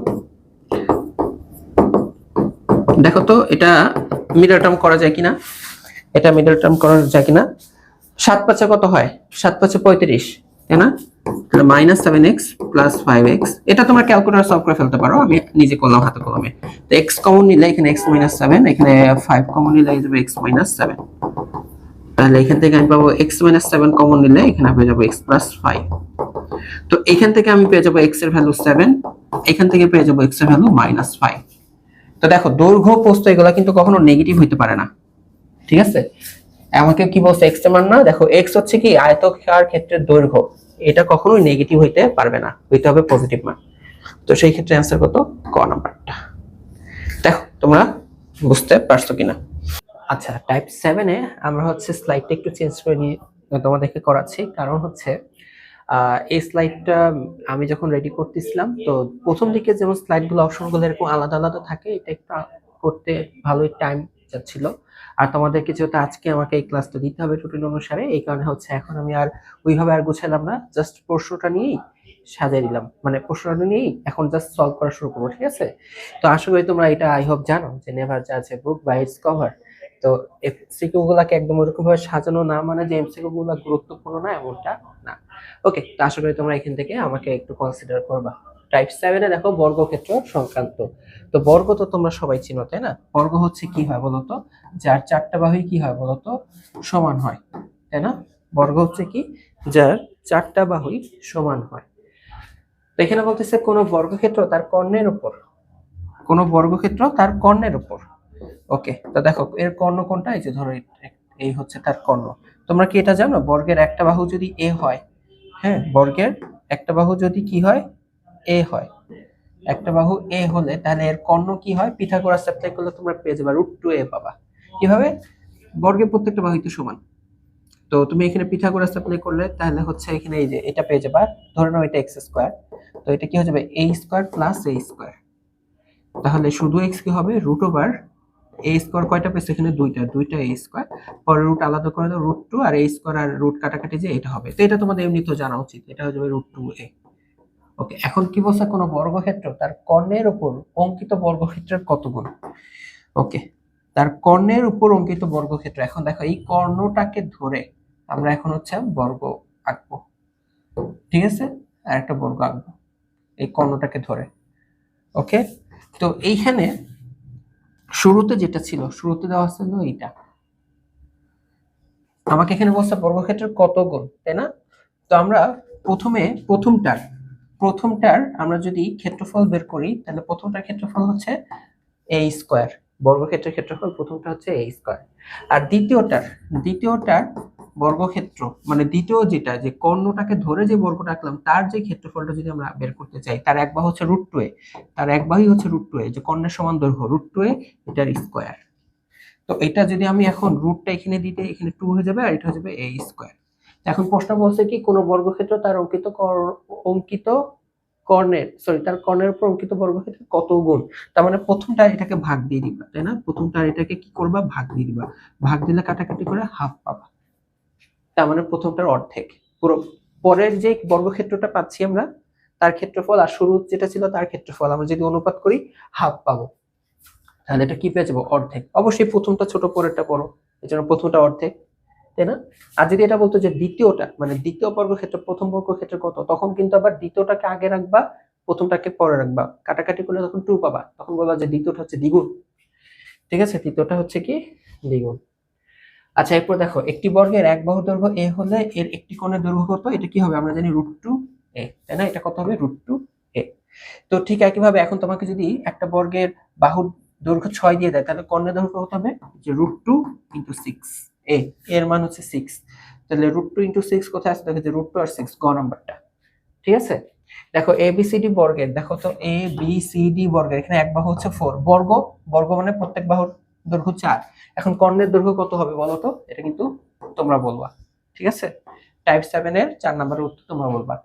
দেখো তো এটা মিডল টার্ম করা যায় কিনা, এটা মিডল টার্ম করা যায় কিনা। 7 5 কত হয়, 7 5 35, তাই না? তাহলে মাইনাস 7x প্লাস 5x, এটা তোমরা ক্যালকুলেটর সলভ করে ফেলতে পারো, আমি নিজে করলাম হাতে কলমে। তো x কমন নিলে এখানে x মাইনাস 7, এখানে 5 কমন নিলে এই যাবে x মাইনাস 7, তাহলে এখান থেকে আমি পাবো x মাইনাস 7 কমন নিলে এখানে পেয়ে যাবো x প্লাস 5। তো এখান থেকে আমি পেয়ে যাবো x এর ভ্যালু 7, এখান থেকে পেয়ে যাবো x এর ভ্যালু মাইনাস 5। তো দেখো দৈর্ঘ্য প্রস্থ এগুলা কিন্তু কখনো নেগেটিভ হইতে পারে না, ঠিক আছে? আমাকে কি বলছে, এক্স এর মান না, দেখো এক্স হচ্ছে কি আয়তক্ষেত্রার ক্ষেত্রে দৈর্ঘ্য, এটা কখনোই নেগেটিভ হইতে পারবে না, হইতে হবে পজিটিভ মান। তো সেই ক্ষেত্রে অ্যান্সার কত, ক নাম্বারটা। দেখো তোমরা বুঝতে পারছো কিনা। আচ্ছা, টাইপ 7 এ আমরা হচ্ছে স্লাইডটা একটু চেঞ্জ করে নিয়ে তোমাদেরকে করাচ্ছি, কারণ হচ্ছে এই স্লাইডটা আমি যখন রেডি করতেছিলাম, তো প্রথম দিকে যেমন স্লাইডগুলো অপশনগুলো এরকম আলাদা আলাদা থাকে, এটা একটু করতে ভালোই টাইম যাচ্ছিল। আর তোমাদেরকে যেহেতু আজকে আমাকে এই ক্লাসটা দিতে হবে রুটিন অনুসারে, এই কারণে হচ্ছে এখন আমি আর ওইভাবে আর গুছাইলাম না, জাস্ট প্রশ্নটা নিয়েই সাজিয়ে দিলাম, মানে প্রশ্নটা নিয়েই এখন জাস্ট সলভ করা শুরু করবো, ঠিক আছে? তো আশা করি তোমরা এটা আই হোপ জানো যে নেভার জাজ এ বুক বাই ইটস কভার। তো এমসিকিউ গুলাকে একদম ওরকম ভাবে সাজানো না মানে যে এমসিকিউ গুলা গুরুত্বপূর্ণ না, এমনটা না। ওকে, তো আশা করি তোমরা এখান থেকে আমাকে একটু কনসিডার করবা। টাইপ 7 এ দেখো বর্গক্ষেত্র সংক্রান্ত। তো বর্গ তো তোমরা সবাই চিনো, তাই না? বর্গ হচ্ছে কি হয় বলতো, যার চারটা বাহুই কি হয় বলতো, সমান হয়, তাই না? বর্গ হচ্ছে কি, যার চারটা বাহুই সমান হয়। তো এখানে বলতেছে কোন বর্গক্ষেত্র তার কর্ণের উপর, কোন বর্গক্ষেত্র তার কর্ণের উপর। ওকে, তো দেখো এর কর্ণ কোনটা, এই যে ধরো এই হচ্ছে তার কর্ণ। তোমরা কি এটা জানো, বর্গের একটা বাহু যদি এ হয়, হ্যাঁ বর্গের একটা বাহু যদি কি হয়, এ হয়, একটা বাহু এ হলে তাহলে এর কর্ণ কি হয়, পিথাগোরাস অ্যাপ্লাই করলে তোমরা পেয়ে যাবে √2a পাবা। কিভাবে, বর্গের প্রত্যেকটা বাহুই তো সমান, তো তুমি এখানে পিথাগোরাস অ্যাপ্লাই করলে তাহলে হচ্ছে এখানে এই যে এটা পেয়ে যাবা, ধরে নাও এটা x স্কয়ার, তো এটা কি হয়ে যাবে a square plus a square, তাহলে শুধু x কি হবে √a স্কয়ার, কয়টা পেয়েছে এখানে দুইটা, দুইটা a স্কয়ার, পরে রুট আলাদা করে দাও √2, আর a স্কয়ার আর রুট কাটাকাটি যে এটা হবে, তো এটা তোমাদের এমনি তো জানা উচিত, এটা হয়ে যাবে √2a। ওকে, এখন কি বলছে, কোন বর্গক্ষেত্র তার কর্ণের উপর অঙ্কিত বর্গক্ষেত্রের কত গুণ। ওকে, তার কর্ণের উপর অঙ্কিত বর্গক্ষেত্র, এখন দেখো এই কর্ণটাকে ধরে আমরা এখন হচ্ছে বর্গ আঁকবো, ঠিক আছে? আর একটা বর্গ আঁকবো এই কর্ণটাকে ধরে। ওকে, তো এইখানে শুরুতে যেটা ছিল, শুরুতে দেওয়া ছিল এইটা, আমাকে এখানে বলছে বর্গক্ষেত্রের কত গুণ, তাই না? তো আমরা প্রথমে প্রথমটার আমরা যদি ক্ষেত্রফল বের করি, তাহলে প্রথমটার ক্ষেত্রফল হচ্ছে a স্কয়ার, বর্গক্ষেত্রের ক্ষেত্রফল প্রথমটা হচ্ছে a স্কয়ার, আর দ্বিতীয়টার বর্গক্ষেত্র মানে দ্বিতীয় যেটা, যে কর্ণটাকে ধরে যে বর্গটা আঁকলাম তার যে ক্ষেত্রফলটা যদি আমরা বের করতে চাই, তার এক বাহু হচ্ছে √2a, তার এক বাহুই হচ্ছে √2a, যে কর্ণের সমান দৈর্ঘ্য √2a, এটার স্কয়ার। তো এটা যদি আমি এখন রুটটা এখানে দিতে, এখানে 2 হয়ে যাবে আর এটা হয়ে যাবে a স্কয়ার। এখন প্রশ্ন বলছে কি, কোন বর্গক্ষেত্র তার অঙ্কিত তার কর্ণের উপর অঙ্কিত বর্গক্ষেত্রের কত গুণ। তার মানে প্রথমটা এটাকে ভাগ দিয়ে দিবা, তাই না? প্রথমটা এটাকে কি করবা, ভাগ দিয়ে দিবা, ভাগ দিলে কাটাকাটি করে হাফ পাবা, তার মানে প্রথমটার অর্ধেক। পুরো পরের যে বর্গক্ষেত্রটা পাচ্ছি আমরা, তার ক্ষেত্রফল আর শুরু যেটা ছিল তার ক্ষেত্রফল আমরা যদি অনুপাত করি হাফ পাবো, তাহলে এটা কি পেয়ে যাবো, অর্ধেক। অবশ্যই প্রথমটা ছোট, পরেরটা বড়, এই জন্য প্রথমটা অর্ধেক, তাই না? আর যদি এটা বলতো যে দ্বিতীয়টা, মানে দ্বিতীয় বর্গক্ষেত্র প্রথম বর্গক্ষেত্র কত, তখন কিন্তু আবার দ্বিতীয়টাকে আগে রাখবা, প্রথমটাকে পরে রাখবা, কাটাকাটি করলে তখন 2 পাবা, তখন বলবা যে দ্বিতীয়টা হচ্ছে দ্বিগুণ, ঠিক আছে? দ্বিতীয়টা হচ্ছে কি, দ্বিগুণ। আচ্ছা, এরপর দেখো একটি বর্গের এক বাহু দৈর্ঘ্য a হলে এর একটি কোণের দৈর্ঘ্য কত, এটা কি হবে আমরা জানি √2a, তাই না? এটা কত হবে √2a। তো ঠিক একইভাবে এখন তোমাকে যদি একটা বর্গের বাহুর দৈর্ঘ্য 6 দিয়ে দেয়, তাহলে কর্ণের দৈর্ঘ্য কত হবে? যে √2 × 6, এর মান হচ্ছে 6। তাহলে √2 × 6 কোথায় আছে? দেখো যে √2 আর 6, গ নাম্বারটা। ঠিক আছে, দেখো ABCD বর্গের, দেখো তো ABCD বর্গের এখানে এক বাহু হচ্ছে 4, বর্গ বর্গ মানে প্রত্যেক বাহুর দৈর্ঘ্য 4। এখন কর্ণের দৈর্ঘ্য কত হবে বলো তো? এটা কিন্তু তোমরা বলবা। ঠিক আছে, টাইপ 7 এর 4 নম্বরের উত্তর তোমরা বলবা।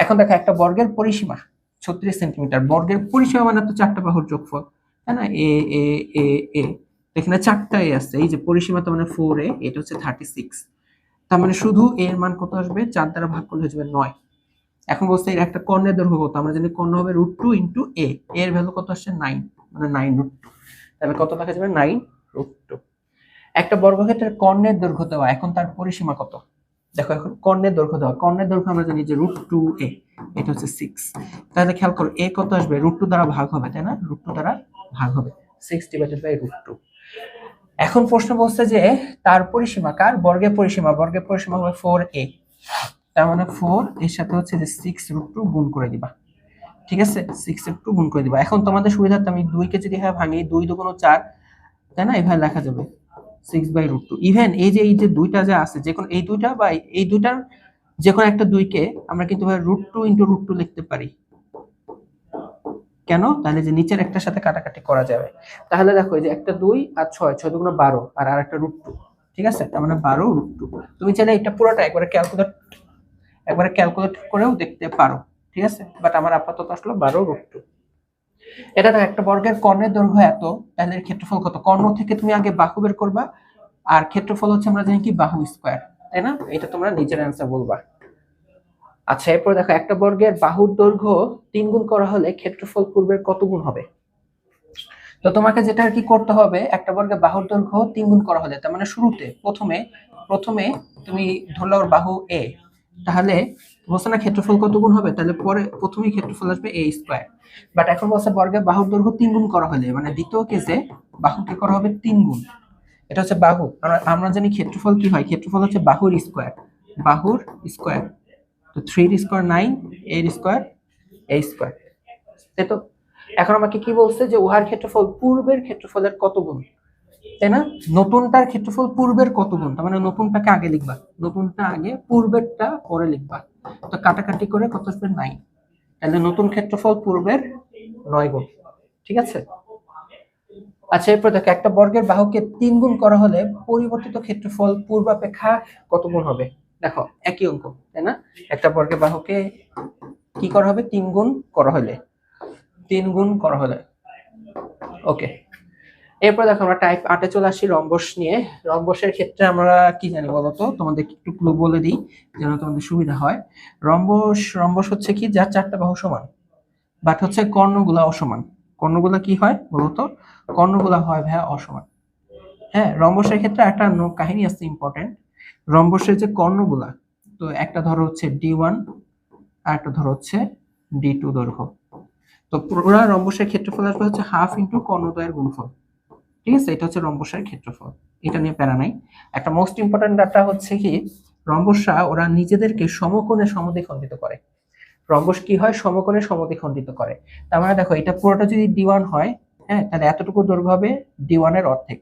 এখন দেখো একটা বর্গের পরিসীমা 36 সেন্টিমিটার, বর্গের পরিসীমা মানে তো চারটা বাহুর যোগফল, তাই না? এ এ এ এ এখানে চারটা এ আছে, এই যে পরিসীমা তো মানে 4a, এটা হচ্ছে 36, তার মানে শুধু এর মান কত আসবে? 4 দ্বারা ভাগ করলে হয়ে যাবে 9। এখন বলছে এর একটা কর্ণের দৈর্ঘ্য কত? আমরা জানি কর্ণ হবে √2 × a, এর ভ্যালু কত আসছে? 9, মানে 9√2। তাহলে কত লেখা যাবে? 9√2। একটা বর্গক্ষেত্রের কর্ণের দৈর্ঘ্য দেওয়া, এখন তার পরিসীমা কত? দেখো এখন কর্ণের দৈর্ঘ্য দেওয়া, কর্ণের দৈর্ঘ্য আমরা জানি যে √2a, এটা হচ্ছে 6। তাহলে খেয়াল করো a কত আসবে? √2 দ্বারা ভাগ হবে, তাই না? √2 দ্বারা ভাগ হবে, 6/√2। এখন প্রশ্ন বলছে যে তার পরিসীমা, কার? বর্গের পরিসীমা, বর্গের পরিসীমা হবে 4a, তার মানে 4 এর সাথে হচ্ছে যে 6√2 গুণ করে দিবা। ঠিক আছে, 6√2 গুণ করে দিবা। এখন তোমাদের সুবিধার্থে আমি 2 কে যদি ভাঙি, 2 × 2 = 4, তাই না? এভাবে লেখা যাবে 6/√2। ইভেন এই যে দুইটা যে আছে, যে কোনো এই দুইটা বা এই দুইটার যে কোনো একটা 2 কে আমরা কিন্তু √2 × √2 লিখতে পারি। কেন? তাহলে যে নিচের একটার সাথে কাটাকাটি করা যাবে। তাহলে দেখো এই যে একটা 2 আর 6, 6 × 2 = 12, আর আরেকটা √2। ঠিক আছে, তার মানে 12√2। তুমি চাইলে এটা পুরোটা একবারে ক্যালকুলেট করেও দেখতে পারো। ঠিক আছে, বাট আমার আপাতত আসলে 12√2। এটা তো একটা বর্গের কর্ণের দৈর্ঘ্য এত, তাহলে এর ক্ষেত্রফল কত? কর্ণ থেকে তুমি আগে বাহু বের করবা, আর ক্ষেত্রফল হচ্ছে আমরা জানি কি বাহু স্কয়ার, তাই না? এটা তোমরা নিজের অ্যানসার বলবা। আচ্ছা, এরপর দেখো একটা বর্গের বাহুর দৈর্ঘ্য 3 গুণ করা হলে ক্ষেত্রফল পূর্বের কত গুণ হবে? তো তোমাকে যেটা আর কি করতে হবে, একটা বর্গের বাহুর দৈর্ঘ্য 3 গুণ করা হলে, তার মানে শুরুতে প্রথমে তুমি ধরলে ওর বাহু a, তাহলে বলছে না ক্ষেত্রফল কত গুণ হবে, তাহলে পরে প্রথমেই ক্ষেত্রফল আসবে a²। বাট এখন বলছে বর্গের বাহুর দৈর্ঘ্য 3 গুণ করা হলে, মানে দ্বিতীয় কেসে বাহুকে করা হবে 3 গুণ। এটা হচ্ছে বাহু, আমরা জানি ক্ষেত্রফল কি হয়? ক্ষেত্রফল হচ্ছে বাহুর স্কয়ার, বাহুর স্কয়ার। তো 3 ² 9, a² a², তাই তো? এখন আমাকে কি বলছে যে উহার ক্ষেত্রফল পূর্বের ক্ষেত্রফলের কত গুণ, তাই না? নতুনটার ক্ষেত্রফল পূর্বের কত গুণ, তার মানে নতুনটাকে আগে লিখবা, নতুনটা আগে, পূর্বেরটা পরে লিখবা। তো কাটাকাটি করে কত আসবে? 9। তাহলে নতুন ক্ষেত্রফল পূর্বের 9 গুণ। ঠিক আছে, আচ্ছা এরপর দেখো একটা বর্গের বাহুকে 3 গুণ করা হলে পরিবর্তিত ক্ষেত্রফল পূর্বাপেক্ষা কত গুণ হবে? দেখো একই অঙ্ক, তাই না? একটা বর্গের বাহুকে কি করা হবে? 3 গুণ করা হলে, 3 গুণ করা হলে। ওকে, এরপর দেখো আমরা টাইপ 8 এ চলে আসি, রম্বস নিয়ে। রম্বসের ক্ষেত্রে আমরা কি জানি বলতো? তোমাদের একটু ক্লু বলে দিই যেন তোমাদের সুবিধা হয়। রম্বস হচ্ছে কি, যার 4টা বাহু সমান, বাট হচ্ছে কর্ণগুলা অসমান। কর্ণগুলা কি হয় বলতো? কর্ণগুলা হয় ভাইয়া অসমান। হ্যাঁ, রম্বসের ক্ষেত্রে একটা কাহিনী আছে ইম্পর্টেন্ট। রম্বসের যে কর্ণগুলা, তো একটা ধরো হচ্ছে D1 আর একটা ধরো হচ্ছে D2 দৈর্ঘ্য। তো পুরো রম্বসের ক্ষেত্রফল আসবে হচ্ছে হাফ ইন্টু কর্ণদ্বয়ের গুণফল। ঠিক আছে, এটা হচ্ছে রম্বসের ক্ষেত্রফল, এটা নিয়ে প্যারা নাই। একটা মোস্ট ইম্পর্টেন্ট ডাটা হচ্ছে কি, রম্বসরা ওরা নিজেদেরকে সমকোণে সমদ্বিখণ্ডিত করে। রম্বস কি হয়? সমকোণে সমদ্বিখণ্ডিত করে। তার মানে দেখো এটা পুরোটা যদি D1 হয়, হ্যাঁ, তাহলে এতটুকু দৈর্ঘ্য হবে D1 এর অর্ধেক,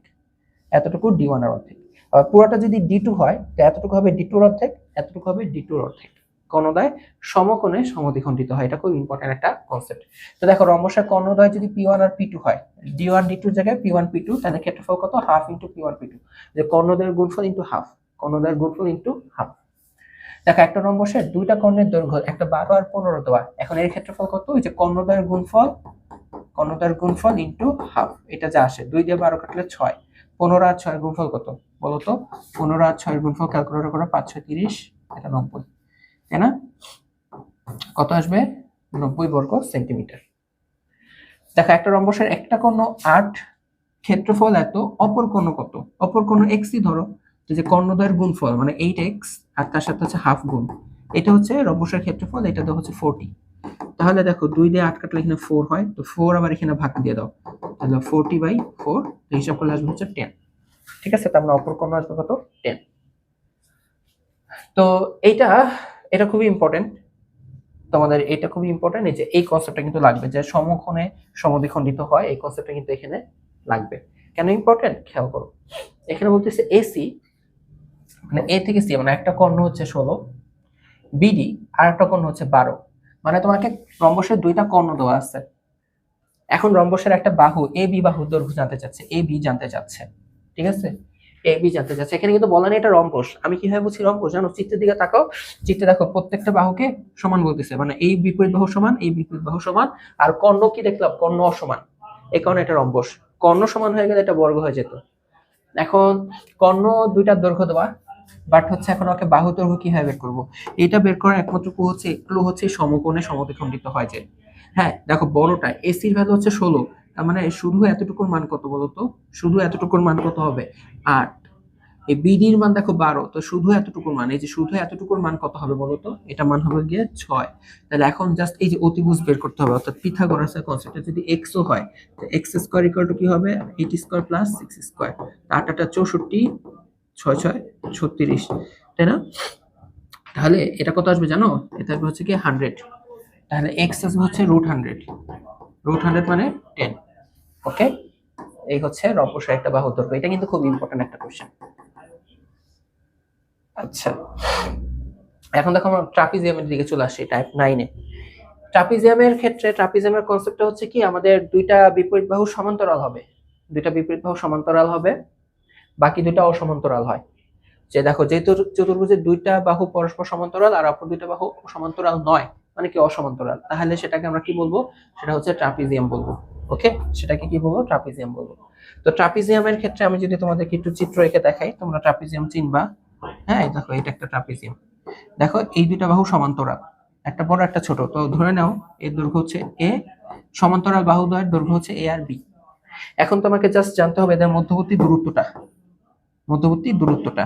এতটুকু D1 এর অর্ধেক। আর পুরোটা যদি D2 হয়, তো এতটুকু হবে D2 এর অর্ধেক, এতটুকু হবে D2 এর অর্ধেক। কর্ণদ্বয় সমকোণে সমদ্বিখণ্ডিত হয়, এটা খুব ইম্পর্টেন্ট একটা কনসেপ্ট। তো দেখো রম্বসের কর্ণদ্বয় যদি P1 আর P2 হয়, D1 D2 এর জায়গায় P1 P2, তাহলে ক্ষেত্রফল কত? হাফ ইন্টু P1 P2, যে কর্ণদ্বয়ের গুণফল ইন্টু হাফ, কর্ণদ্বয়ের গুণফল ইন্টু হাফ। দেখো একটা রম্বসের দুইটা কর্ণের দৈর্ঘ্য, একটা 12 আর 15 দেওয়া, এখন এর ক্ষেত্রফল কত? ওই যে কর্ণদ্বয়ের গুণফল ইন্টু হাফ, এটা যা আসে 2 দিয়ে 12 কাটলে 6, 15 আর 6 এর গুণফল কত বলো তো? 15 আর 6 এর গুণফল ক্যালকুলেটর করো, 5 6 30, এটা 90, তাই না? কত আসবে? 90 বর্গ সেন্টিমিটার। দেখো একটা রম্বসের একটা কর্ণ 8, ক্ষেত্রফল এত, অপর কর্ণ কত? অপর কর্ণ xই ধরো, যে কর্ণদ্বয়ের গুণফল মানে 8x আর তার সাথে হচ্ছে হাফ গুণ, এটা হচ্ছে রম্বসের ক্ষেত্রফল, এটা তো হচ্ছে 40। তাহলে দেখো 2 দিয়ে 8 কাটলে এখানে 4 হয়, তো 4 আবার এখানে ভাগ দিয়ে দাও, তাহলে 40/4, হিসাব করলে আসবে হচ্ছে 10। ঠিক আছে, তার মানে অপর কর্ণ আসবে কত? 10। তো এটা খুবই ইম্পর্টেন্ট, তোমাদের এটা খুবই ইম্পর্টেন্ট, এই যে এই কনসেপ্টটা কিন্তু লাগবে, যে সমকোণে সমদ্বিখণ্ডিত হয়, এই কনসেপ্টটা কিন্তু এখানে লাগবে। কেন ইম্পর্টেন্ট খেয়াল করো, এখানে বলতেছে এসি মানে এ থেকে সি মানে একটা কর্ণ হচ্ছে 16, বিডি আর একটা কর্ণ হচ্ছে 12, মানে তোমাকে রম্বসের দুইটা কর্ণ দেওয়া আছে। এখন রম্বসের একটা বাহু এ বি বাহুর দৈর্ঘ্য জানতে চাচ্ছে, এ বি জানতে চাচ্ছে, ঠিক আছে, এ বি জানতে চাচ্ছে। এখানে কিন্তু বলা নেই এটা রম্বস। আমি কিভাবে বুঝছি রম্বস জানো? চিত্রের দিকে তাকাও, চিত্রে দেখো প্রত্যেকটা বাহুকে সমান বলতেছে, মানে এই বিপরীত বাহু সমান, এই বিপরীত বাহু সমান, আর কর্ণ কি দেখলাম? কর্ণ অসমান, এই কারণে এটা রম্বস। কর্ণ সমান হয়ে গেলে এটা বর্গ হয়ে যেত। এখন কর্ণ দুইটা দৈর্ঘ্য দেওয়া, বাট হচ্ছে এখন ওকে বাহু দৈর্ঘ্য কিভাবে বের করবো? এটা বের করার একমাত্র ক্লু হচ্ছে সমকোণে সমদ্বিখণ্ডিত হয় যে। হ্যাঁ দেখো বড়টা এসির ভ্যালু হচ্ছে 16, তার মানে শুধু এতটুকুর মান কত বলতো? শুধু এতটুকুর মান কত হবে? 8। এই বিডির মান দেখো 12, তো শুধু এতটুকুর মান, এই যে শুধু এতটুকুর মান কত হবে বলতো? এটা মান হবে গিয়ে 6। তাহলে এখন জাস্ট এই যে অতিভুজ বের করতে হবে, অর্থাৎ পিথাগোরাসের কনসেপ্টে যদি এক্স ও হয়, তো এক্স স্কয়ার ইকুয়াল টু কি হবে? 8 স্কয়ার প্লাস 6 স্কয়ার, 8 8 64, 6 6 36, তাই না? তাহলে এটা কত আসবে জানো? এটা আসবে হচ্ছে কি 100। তাহলে এক্স আসবে হচ্ছে √100, √100 মানে 10। ওকে, এই হচ্ছে রম্বসের একটা বাহুর দৈর্ঘ্য। এটা কিন্তু খুব ইম্পর্টেন্ট একটা কোশ্চেন। আচ্ছা, এখন দেখো আমরা ট্রাপিজিয়ামের দিকে চলে আসি, টাইপ 9 এ। ট্রাপিজিয়ামের ক্ষেত্রে ট্রাপিজিয়ামের কনসেপ্টটা হচ্ছে কি, আমাদের দুইটা বিপরীত বাহু সমান্তরাল হবে, দুইটা বিপরীত বাহু সমান্তরাল হবে, বাকি দুইটা অসমান্তরাল হয়। যে দেখো যেহেতু চতুর্ভুজের দুইটা বাহু পরস্পর সমান্তরাল আর অপর দুইটা বাহু সমান্তরাল নয়, মানে কি অসমান্তরাল, তাহলে সেটাকে আমরা কি বলবো? সেটা হচ্ছে ট্রাপিজিয়াম বলবো। ওকে, সেটাকে কি বলবো? ট্রাপিজিয়াম বলবো। তো ট্রাপিজিয়ামের ক্ষেত্রে আমি যদি তোমাদেরকে একটু চিত্র এঁকে দেখাই, তোমরা ট্রাপিজিয়াম চিনবা। হ্যাঁ দেখো এটা একটা ট্রাপিজিয়াম, দেখো এই দুইটা বাহু সমান্তরাল, একটা বড় একটা ছোট, তো ধরে নাও এর দৈর্ঘ্য হচ্ছে এ, সমান্তরাল বাহুদ্বয়ের দৈর্ঘ্য হচ্ছে এ আর বি। এখন তোমাকে জাস্ট জানতে হবে এদের মধ্যবর্তী দূরত্বটা, মধ্যবর্তী দূরত্বটা।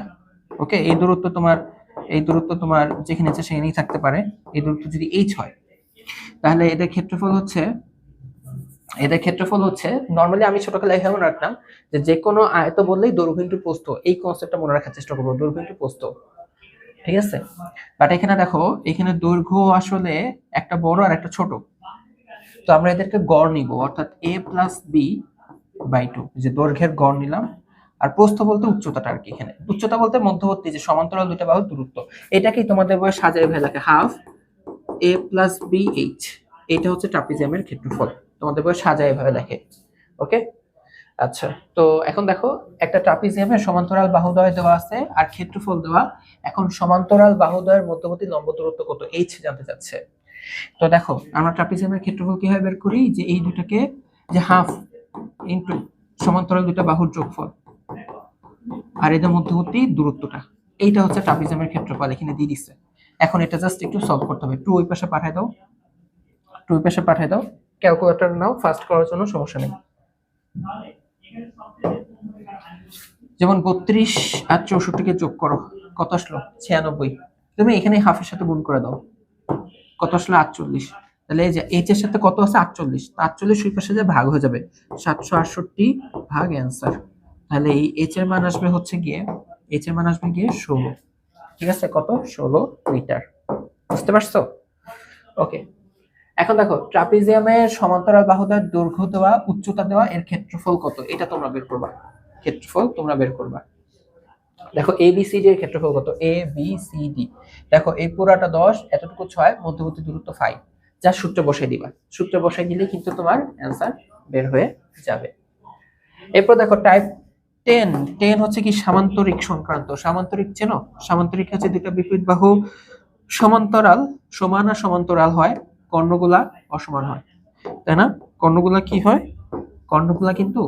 ওকে, এই দূরত্ব তোমার যেখানে আছে সেখানেই থাকতে পারে। এই দূরত্ব যদি h হয়, তাহলে এদের ক্ষেত্রফল হচ্ছে নরমালি আমি ছোটবেলায় এভাবে রাখতাম যে কোনো আয়ত বললেই দৈর্ঘ্য ইনটু প্রস্থ, এই কনসেপ্টটা মনে রাখার চেষ্টা করবো, দৈর্ঘ্য ইনটু প্রস্থ, ঠিক আছে? বাট এখানে দেখো, এখানে দৈর্ঘ্য আসলে একটা বড় আর একটা ছোট, তো আমরা এদেরকে গড় নিব, অর্থাৎ a প্লাস বি বাই 2, যে দৈর্ঘ্যের গড় নিলাম। আর প্রস্থ বলতে উচ্চতাটা আর কি, এখানে উচ্চতা বলতে মধ্যবর্তী যে সমান্তরাল দুইটা বাহুর দূরত্ব। এটাকেই তোমাদের বইয়ে সাজায় ভেবে লেখে half a plus B H, এটা হচ্ছে ট্রাপিজিয়ামের ক্ষেত্রফল, তোমাদের বইয়ে সাজায় ভাবে লেখে। ওকে, আচ্ছা, তো এখন দেখো একটা ট্রাপিজিয়ামের সমান্তরাল বাহুদ্বয় দেওয়া আছে আর ক্ষেত্রফল দেওয়া। এখন সমান্তরাল বাহুদ্বয়ের মধ্যবর্তী লম্ব দূরত্ব কত, h জানতে চাচ্ছে। তো দেখো আমরা ট্রাপিজিয়ামের ক্ষেত্রফল কিভাবে বের করি, যে এই দুটাকে যে হাফ ইনটু সমান্তরাল দুটো বাহুর যোগফল আর এদের মধ্যবর্তী দূরত্বটা, এইটা হচ্ছে ট্রাপিজিয়ামের ক্ষেত্রফল, এখানে দিয়ে দিচ্ছে। এখন এটা জাস্ট একটু সলভ করতে হবে, 2 ওই পাশে পাঠিয়ে দাও, 2 ওই পাশে পাঠিয়ে দাও, ক্যালকুলেটর নাও ফাস্ট করার জন্য, সমস্যা নেই। যেমন 32 আর 64 কে যোগ করো, কত আসলো? 96। তুমি এখানে হাফের সাথে গুণ করে দাও, কত আসলো? 48। তাহলে এই যে এইচ এর সাথে কত আছে? 48, 48 ওই পাশে যে ভাগ হয়ে যাবে, 768 ভাগ অ্যান্সার। তাহলে এই এইচ এর মান আসবে হচ্ছে গিয়ে, এইচ এর মান আসবে গিয়ে 16, ঠিক আছে? কত? 16 মিটার। বুঝতে পারছো? ওকে, এখন দেখো ট্রাপিজিয়ামের সমান্তরাল বাহুদ্বয়ের দৈর্ঘ্য দেওয়া, উচ্চতা দেওয়া, এর ক্ষেত্রফল কত, এটা তোমরা বের করবা, ক্ষেত্রফল তোমরা বের করবা। দেখো এ বি সি ডি এর ক্ষেত্রফল কত? এ বি সি ডি, দেখো এই পুরাটা 10, এতটুকু 6, মধ্যবর্তী দূরত্ব 5, যা সূত্র বসাই দিবা, সূত্র বসাই দিলে কিন্তু তোমার অ্যান্সার বের হয়ে যাবে। এরপর দেখো টাইপ 10, 10 হচ্ছে কি সামান্তরিক সংক্রান্ত। সামান্তরিক চেনো? সামান্তরিক হচ্ছে দুটো বিপরীত বাহু সমান্তরাল, সমান আর সমান্তরাল হয়, কর্ণগুলা অসমান হয়, তাই না? কর্ণগুলা কি হয়? কর্ণগুলা কিন্তু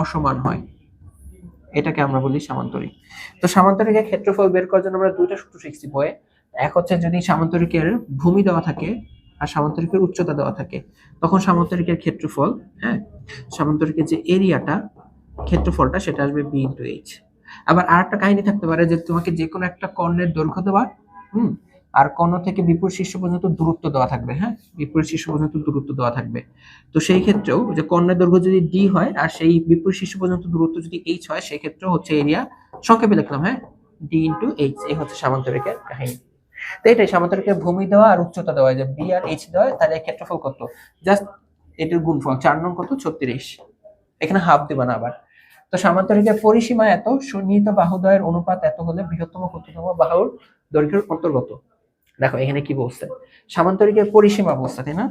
অসমান হয়, এটাকে আমরা বলি সামান্তরিক। তো সামান্তরিকের ক্ষেত্রফল বের করার জন্য আমরা দুইটা সূত্র শিখছি বইয়ে। এক হচ্ছে যদি সামান্তরিকের ভূমি দেওয়া থাকে আর সামান্তরিকের উচ্চতা দেওয়া থাকে, তখন সামান্তরিকের ক্ষেত্রফল, হ্যাঁ, সামান্তরিকের যে এরিয়াটা, ক্ষেত্রফলটা সেটা আসবে বি ইন্টু এইচ। আবার আর একটা কাহিনী থাকতে পারে যে তোমাকে যে কোনো একটা কর্ণের দৈর্ঘ্য দেওয়া, আর কর্ণ থেকে বিপরীত শীর্ষ পর্যন্ত দূরত্ব দেওয়া থাকবে, হ্যাঁ, বিপরীত শীর্ষ পর্যন্ত দূরত্ব দেওয়া থাকবে। তো সেই ক্ষেত্রেও যে কর্ণের দৈর্ঘ্য যদি ডি হয় আর সেই বিপরীত শীর্ষ পর্যন্ত দূরত্ব যদি এইচ হয়, সেই ক্ষেত্রেও হচ্ছে এরিয়া, সংক্ষেপে লিখলাম, হ্যাঁ, ডি ইন্টু এইচ। এই হচ্ছে সামান্তরিকের কাহিনী। তো এটাই সামান্তরিকের ভূমি দেওয়া আর উচ্চতা দেওয়া, যে বি আর এইচ দেওয়া, তাহলে ক্ষেত্রফল কত? জাস্ট এটার গুণফল, 4 নং কত? 36। এখানে হাফ দিবা না আবার। তো সামান্তরিকের পরিসীমা এত, সন্নিহিত বাহুদ্বয়ের অনুপাত এত হলে বৃহত্তম ক্ষুদ্রতম বাহুর দৈর্ঘ্যের অন্তর্গত। দেখো এখানে কি বলছে, সামান্তরিকের পরিসীমা বলছে, তাই না?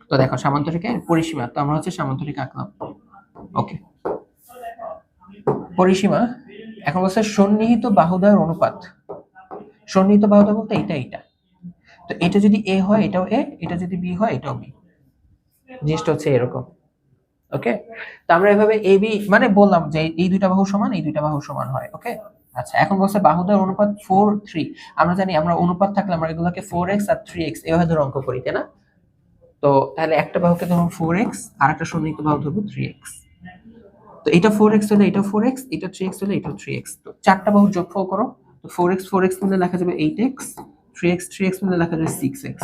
তো দেখো সামান্তরিকের পরিসীমা, তো আমরা হচ্ছে সামান্তরিক আঁকলাম। ওকে, পরিসীমা এখন বলছে সন্নিহিত বাহুদ্বয়ের অনুপাত। সন্নিহিত বাহুদ্বয় বলতে এইটা, তো এটা যদি এ হয় এটাও এ, এটা যদি বি হয় এটাও বি, জিনিসটা হচ্ছে এরকম। ওকে, তো আমরা এভাবে এ বি মানে বললাম যে এই দুইটা বাহু সমান, এই দুইটা বাহু সমান হয়। ওকে, আচ্ছা এখন বলছে বাহুদ্বয়ের অনুপাত 4:3। আমরা জানি আমরা অনুপাত থাকলে আমরা এগুলোকে 4x আর 3x এভাবে ধরে অঙ্ক করি, তাই না? তো তাহলে একটা বাহুকে ধরুন 4x আর একটা সন্নিহিত বাহু ধরবো 3x। তো এটা 4x হলে এটা 4x, এটা 3x হলে এটা 3x। তো চারটা বাহু যোগফল করো, তো 4x 4x মিলে লেখা যাবে 8x, 3x 3x মিলে লেখা যাবে 6x।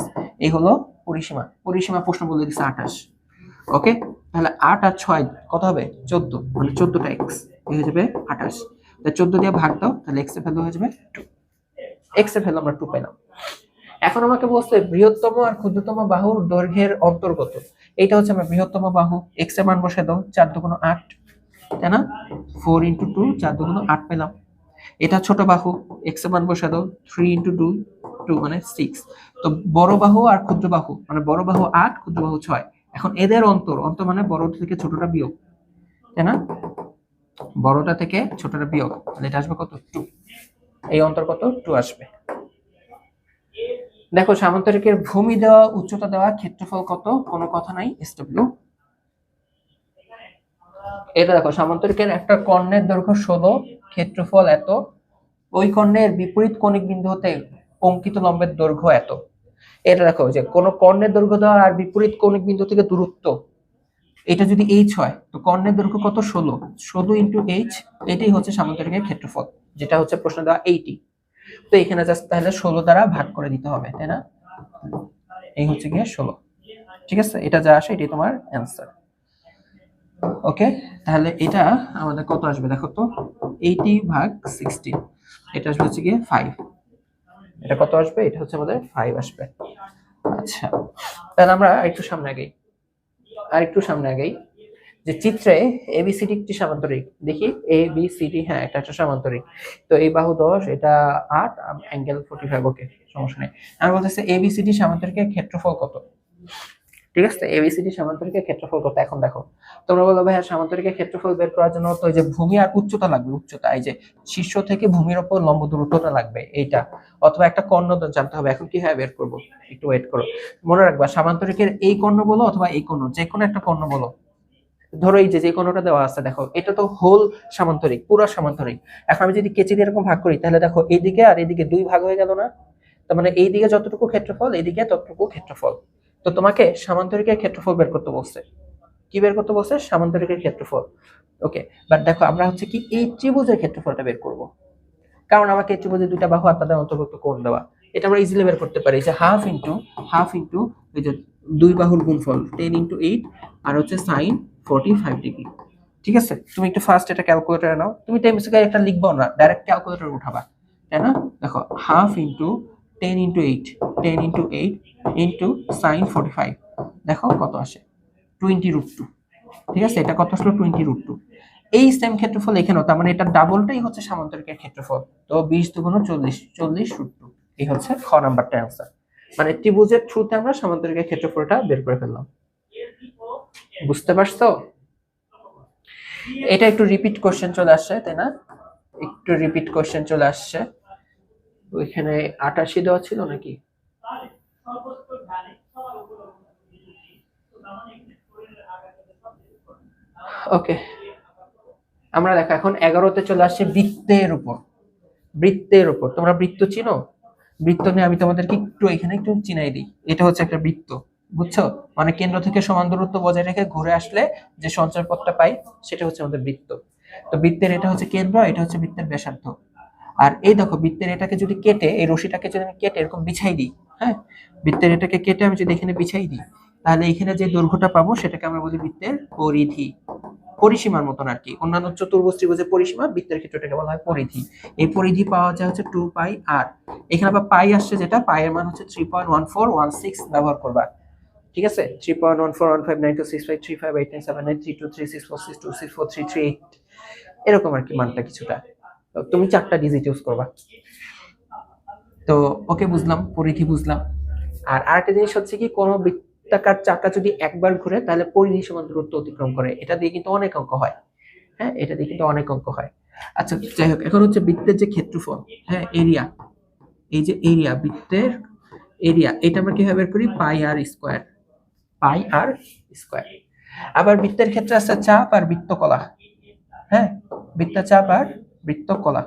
এই হলো পরিসীমা। পরিসীমা প্রশ্ন বলে দিচ্ছে 28। ওকে, তাহলে 8 আর 6 কত হবে? 14, মানে 14টা x, এই হয়ে যাবে 28। তাহলে 14 দিয়ে ভাগ দাও, তাহলে x এর ভ্যালু হয়ে যাবে 2। x এর ভ্যালু আমরা 2 পেলাম। এখন আমাকে বলছে বৃহত্তম আর ক্ষুদ্রতম বাহুর দৈর্ঘ্যের অন্তর্গত। এইটা হচ্ছে আমার বৃহত্তম বাহু, x এর মান বসে দাও, 4 দুগুণ 8, তাই না? 4 × 2, 4 দুগুণ 8 পেলাম। এটা ছোট বাহু, x এর মান বসে দাও, 3 × 2, 2 মানে 6। তো বড় বাহু আর ক্ষুদ্র বাহু, মানে বড় বাহু 8, ক্ষুদ্র বাহু 6। এখন এদের অন্তর মানে বড়টা থেকে ছোটটা বিয়োগ, তাই না? বড়টা থেকে ছোটটা বিয়োগ, তাহলে এটা আসবে কত? 2। এই অন্তর কত? 2 আসবে। দেখো সামান্তরিকের ভূমি দেওয়া, উচ্চতা দেওয়া, ক্ষেত্রফল কত, কোনো কথা নাই, SW। এটা দেখো সামান্তরিকের একটা কর্ণের দৈর্ঘ্য 16, ক্ষেত্রফল এত, ওই কর্ণের বিপরীত কৌণিক বিন্দু হতে অঙ্কিত লম্বের দৈর্ঘ্য এত। এটা দেখো যে কোন কর্ণের দৈর্ঘ্য দেওয়া আর বিপরীত কৌণিক বিন্দু থেকে দূরত্ব, এটা যদি h হয় তো কর্ণের দৈর্ঘ্য কত? 16, 16 × h, এটাই হচ্ছে সামান্তরিকের ক্ষেত্রফল, যেটা হচ্ছে প্রশ্ন দেওয়া 80। তো এখানে জাস্ট তাহলে 16 দ্বারা ভাগ করে দিতে হবে, তাই না? এই হচ্ছে গিয়ে 16। ঠিক আছে, এটা যা আসে এটাই তোমার অ্যান্সার। ওকে, তাহলে এটা আমাদের কত আসবে দেখো তো, 80/16, এটা আসবে হচ্ছে গিয়ে 5। এটা কত আসবে? এটা হচ্ছে আমাদের 5 আসবে। আচ্ছা, তাহলে আমরা একটু সামনে আগাই, যে চিত্রে এবিসিডি একটি সামান্তরিক। দেখি এবিসিডি, হ্যাঁ এটা একটা সামান্তরিক। তো এই বাহু 10, এটা 8, অ্যাঙ্গেল 45। ওকে, সমস্যা নেই। আমি বলতেছি এবিসিডি সামান্তরিকের ক্ষেত্রফল কত। ঠিক আছে, এবিসিডি সামান্তরিকের ক্ষেত্রফল কত। এখন দেখো তোমরা বলো ভাই সামান্তরিকের ক্ষেত্রফল বের করার জন্য তো এই যে ভূমি আর উচ্চতা লাগবে, উচ্চতা এই যে শীর্ষ থেকে ভূমির উপর লম্ব দূরত্বটা লাগবে এইটা, অথবা একটা কর্ণ জানতে হবে। এখন কিভাবে বের করব, একটু ওয়েট করো। মনে রাখবা সামান্তরিকের এই কর্ণ বলো অথবা এই কর্ণ, যে কোনো একটা কর্ণ বলো। ধরো এই যে কোণটা দেওয়া আছে, দেখো এটা তো হোল সামান্তরিক, পুরো সামান্তরিক। এখন আমি যদি কেচি দিয়ে এরকম ভাগ করি, তাহলে দেখো এইদিকে আর এইদিকে 2 ভাগ হয়ে গেল না? তার মানে এইদিকে যতটুকু ক্ষেত্রফল, এইদিকে ততটুকু ক্ষেত্রফল। তো তোমাকে সামান্তরিকের ক্ষেত্রফল বের করতে বলছে। কি বের করতে বলছে? সামান্তরিকের ক্ষেত্রফল। ওকে, বাট দেখো আমরা হচ্ছে কি এই ত্রিভুজের ক্ষেত্রফলটা বের করব, কারণ আমাকে এই ত্রিভুজের দুইটা বাহু আর তাদের অন্তর্ভুক্ত কোণ দেওয়া। এটা আমরা ইজিলি বের করতে পারি যে হাফ ইনটু এই যে দুই বাহুর গুণফল 10 × 8 আর হচ্ছে sin 45 ডিগ্রি। ঠিক আছে, তুমি একটু ফার্স্ট এটা ক্যালকুলেটরে নাও, তুমি টেমসে একটা লিখবো না, ডাইরেক্ট ক্যালকুলেটরে উঠাবা, তাই না? দেখো হাফ ইনটু 10 × 8, 10 × 8 ইনটু sin 45, দেখো কত আসে? 20√2। ঠিক আছে, এটা কত আসলো? 20√2। এই সেম ক্ষেত্রফল এখানেও, তার মানে এটা ডাবলটাই হচ্ছে সামান্তরিকের ক্ষেত্রফল। তো 20 দুগুণ 40, 40√2। এই হচ্ছে খ নাম্বারটা অ্যান্সার। মানে ত্রিভুজের থ্রুতে আমরা সামান্তরিকের ক্ষেত্রফলটা বের করে ফেললাম। বুঝতে পারছো? এটা একটু রিপিট কোশ্চেন চলে আসছে, তাই না? একটু রিপিট কোশ্চেন চলে আসছে। ওইখানে 88 দেওয়া ছিল নাকি? ওকে, আমরা দেখো এখন 11তে চলে আসছে বৃত্তের উপর। তোমরা বৃত্ত চিনো? বৃত্ত নিয়ে আমি তোমাদেরকে একটু এখানে একটু চিনাই দিই। এটা হচ্ছে একটা বৃত্ত, বুঝছো? মানে কেন্দ্র থেকে সমান দূরত্ব বজায় রেখে ঘুরে আসলে যে সঞ্চার পথটা পাই, সেটা হচ্ছে আমাদের বৃত্ত। তো বৃত্তের এটা হচ্ছে কেন্দ্র, এটা হচ্ছে বৃত্তের ব্যাসার্ধ। আর এই দেখো বৃত্তের এটাকে যদি কেটে, এই রশিটাকে যদি আমি কেটে এরকম বিছাই দিই, হ্যাঁ, বৃত্তের এটাকে কেটে আমি যদি এখানে বিছাই দিই, তাহলে এখানে যে দৈর্ঘ্যটা পাবো সেটাকে আমরা বলি বৃত্তের পরিধি। পরিসীমার মতন আর কি, অন্যান্য চতুর্ভুজ ত্রিভুজের পরিসীমা, বৃত্তের ক্ষেত্রে এটাকে বলা হয় পরিধি। এই পরিধি পাওয়া যায় হচ্ছে 2πr। এখানে আবার পাই আসছে, যেটা পাই এর মান হচ্ছে 3.1416 ব্যবহার করবা। ঠিক আছে, 3.141592653589323793236462643338 এরকম আর কি মানটা কিছুটা। তো তুমি 4টা ডিজিট ইউজ করবা। তো ওকে, বুঝলাম, পরিধি বুঝলাম। আর আরেকটা জিনিস হচ্ছে কি, কোনো বৃত্তাকার চাকা যদি একবার ঘুরে তাহলে পরিধি সমান দূরত্ব অতিক্রম করে। এটা দিয়ে কিন্তু অনেক অঙ্ক হয়। হ্যাঁ, এটা দিয়ে কিন্তু অনেক অঙ্ক হয়। আচ্ছা, যাই হোক, এখন হচ্ছে বৃত্তের যে ক্ষেত্রফল, হ্যাঁ, এরিয়া, এই যে এরিয়া, বৃত্তের এরিয়া, এটা আমরা কিভাবে বের করি? পাই আর স্কয়ার, পাই আর স্কয়ার। আবার বৃত্তের ক্ষেত্রে আছে চাপ আর বৃত্তকলা। হ্যাঁ, বৃত্তচাপ আর বৃত্তকলা।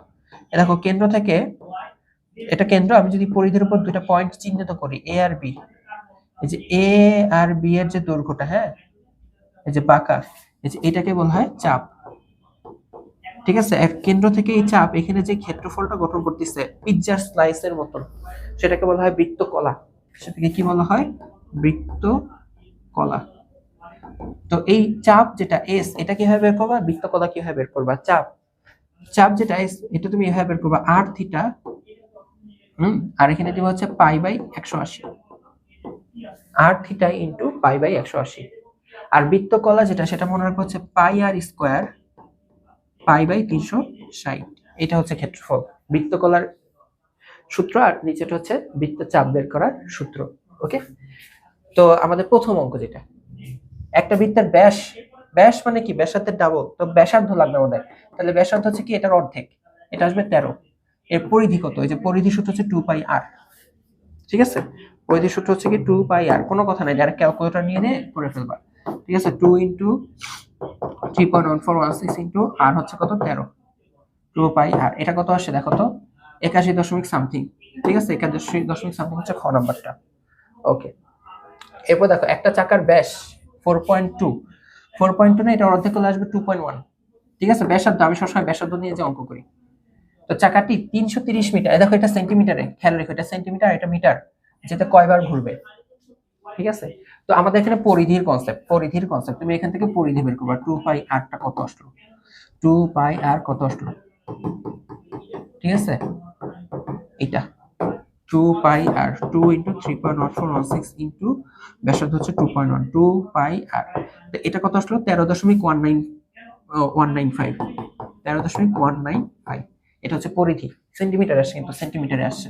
দেখো, কেন্দ্র থেকে, এটা কেন্দ্র, আমি যদি পরিধির উপর দুইটা পয়েন্ট চিহ্নিত করি, এ আর বি, এই যে এ আর বি এর যে দৈর্ঘ্যটা, হ্যাঁ, এই যে বাঁকা, এই যে এটাকে বলা হয় চাপ। ঠিক আছে, এক কেন্দ্র থেকে এই চাপ এখানে যে ক্ষেত্রফলটা গঠন করতেছে পিৎজার স্লাইসের মতন, সেটাকে বলা হয় বৃত্তকলা। সেটাকে কি বলা হয়? বৃত্তকলা। তো এই চাপ যেটা এস, এটা কিভাবে বের করবা? বৃত্তকলা কিভাবে বের করবা? চাপ, চাপ যেটা এস, এটা তুমি এভাবে বের করবা, আর থিটা, আর এখানে দিব হচ্ছে পাই বাই 180, আর থিটা ইন্টু পাই বাই 180। আর বৃত্তকলা যেটা, সেটা মনে রাখবো হচ্ছে পাই আর স্কয়ার পাই বাই 360। এটা হচ্ছে ক্ষেত্রফল, বৃত্তকলার সূত্র, আর নিচেটা হচ্ছে বৃত্তচাপ বের করার সূত্র। ওকে, তো আমাদের প্রথম অঙ্ক যেটা, একটা বৃত্তের ব্যাস, ব্যাস মানে কি? ব্যাসার্ধের ডাবল, তো ব্যাসার্ধ লাগবে আমাদের। তাহলে ব্যাসার্ধ হচ্ছে কি? এটার অর্ধেক, এটা আসবে 13। এর পরিধি কত? এই যে পরিধি সূত্র হচ্ছে 2 পাই আর। ঠিক আছে, পরিধি সূত্র হচ্ছে কি 2 পাই আর, কোনো কথা নাই, যারা ক্যালকুলেটর নিয়ে করে ফেলবা। ঠিক আছে, 2 ইন্টু 3.1416 ইন্টু আর হচ্ছে কত? 13, 2 পাই আর। এটা কত আসে দেখো তো? 81 দশমিক সামথিং। ঠিক আছে, 81 দশমিক সামথিং হচ্ছে খ নাম্বারটা। ওকে, এরপর দেখো, একটা চাকার ব্যাস 4.2, 4.2 না, এটা অর্ধেক করলে আসবে 2.1। ঠিক আছে, ব্যাসার্ধ, আমি সবসময় ব্যাসার্ধ নিয়ে যে অঙ্ক করি। তো চাকাটি 330 মিটার, দেখো এটা সেন্টিমিটারে, খেয়াল রেখো, এটা সেন্টিমিটার, এটা মিটার, যেটা কয়বার ঘুরবে। ঠিক আছে, তো আমাদের এখানে পরিধির কনসেপ্ট, পরিধির কনসেপ্ট, তুমি এখান থেকে পরিধি বের করবা। 2 পাই আর টা কত আসলো? 2 পাই আর কত আসলো? ঠিক আছে, এটা 2 পাই আর, 2 ইন্টু 3.1416 ইন্টু ব্যাসার্ধ হচ্ছে 2.1, 2 পাই আর। এটা কত আসলো? 13.195, 13.195। এটা হচ্ছে পরিধি, সেন্টিমিটার আসছে, কিন্তু সেন্টিমিটারে আসছে।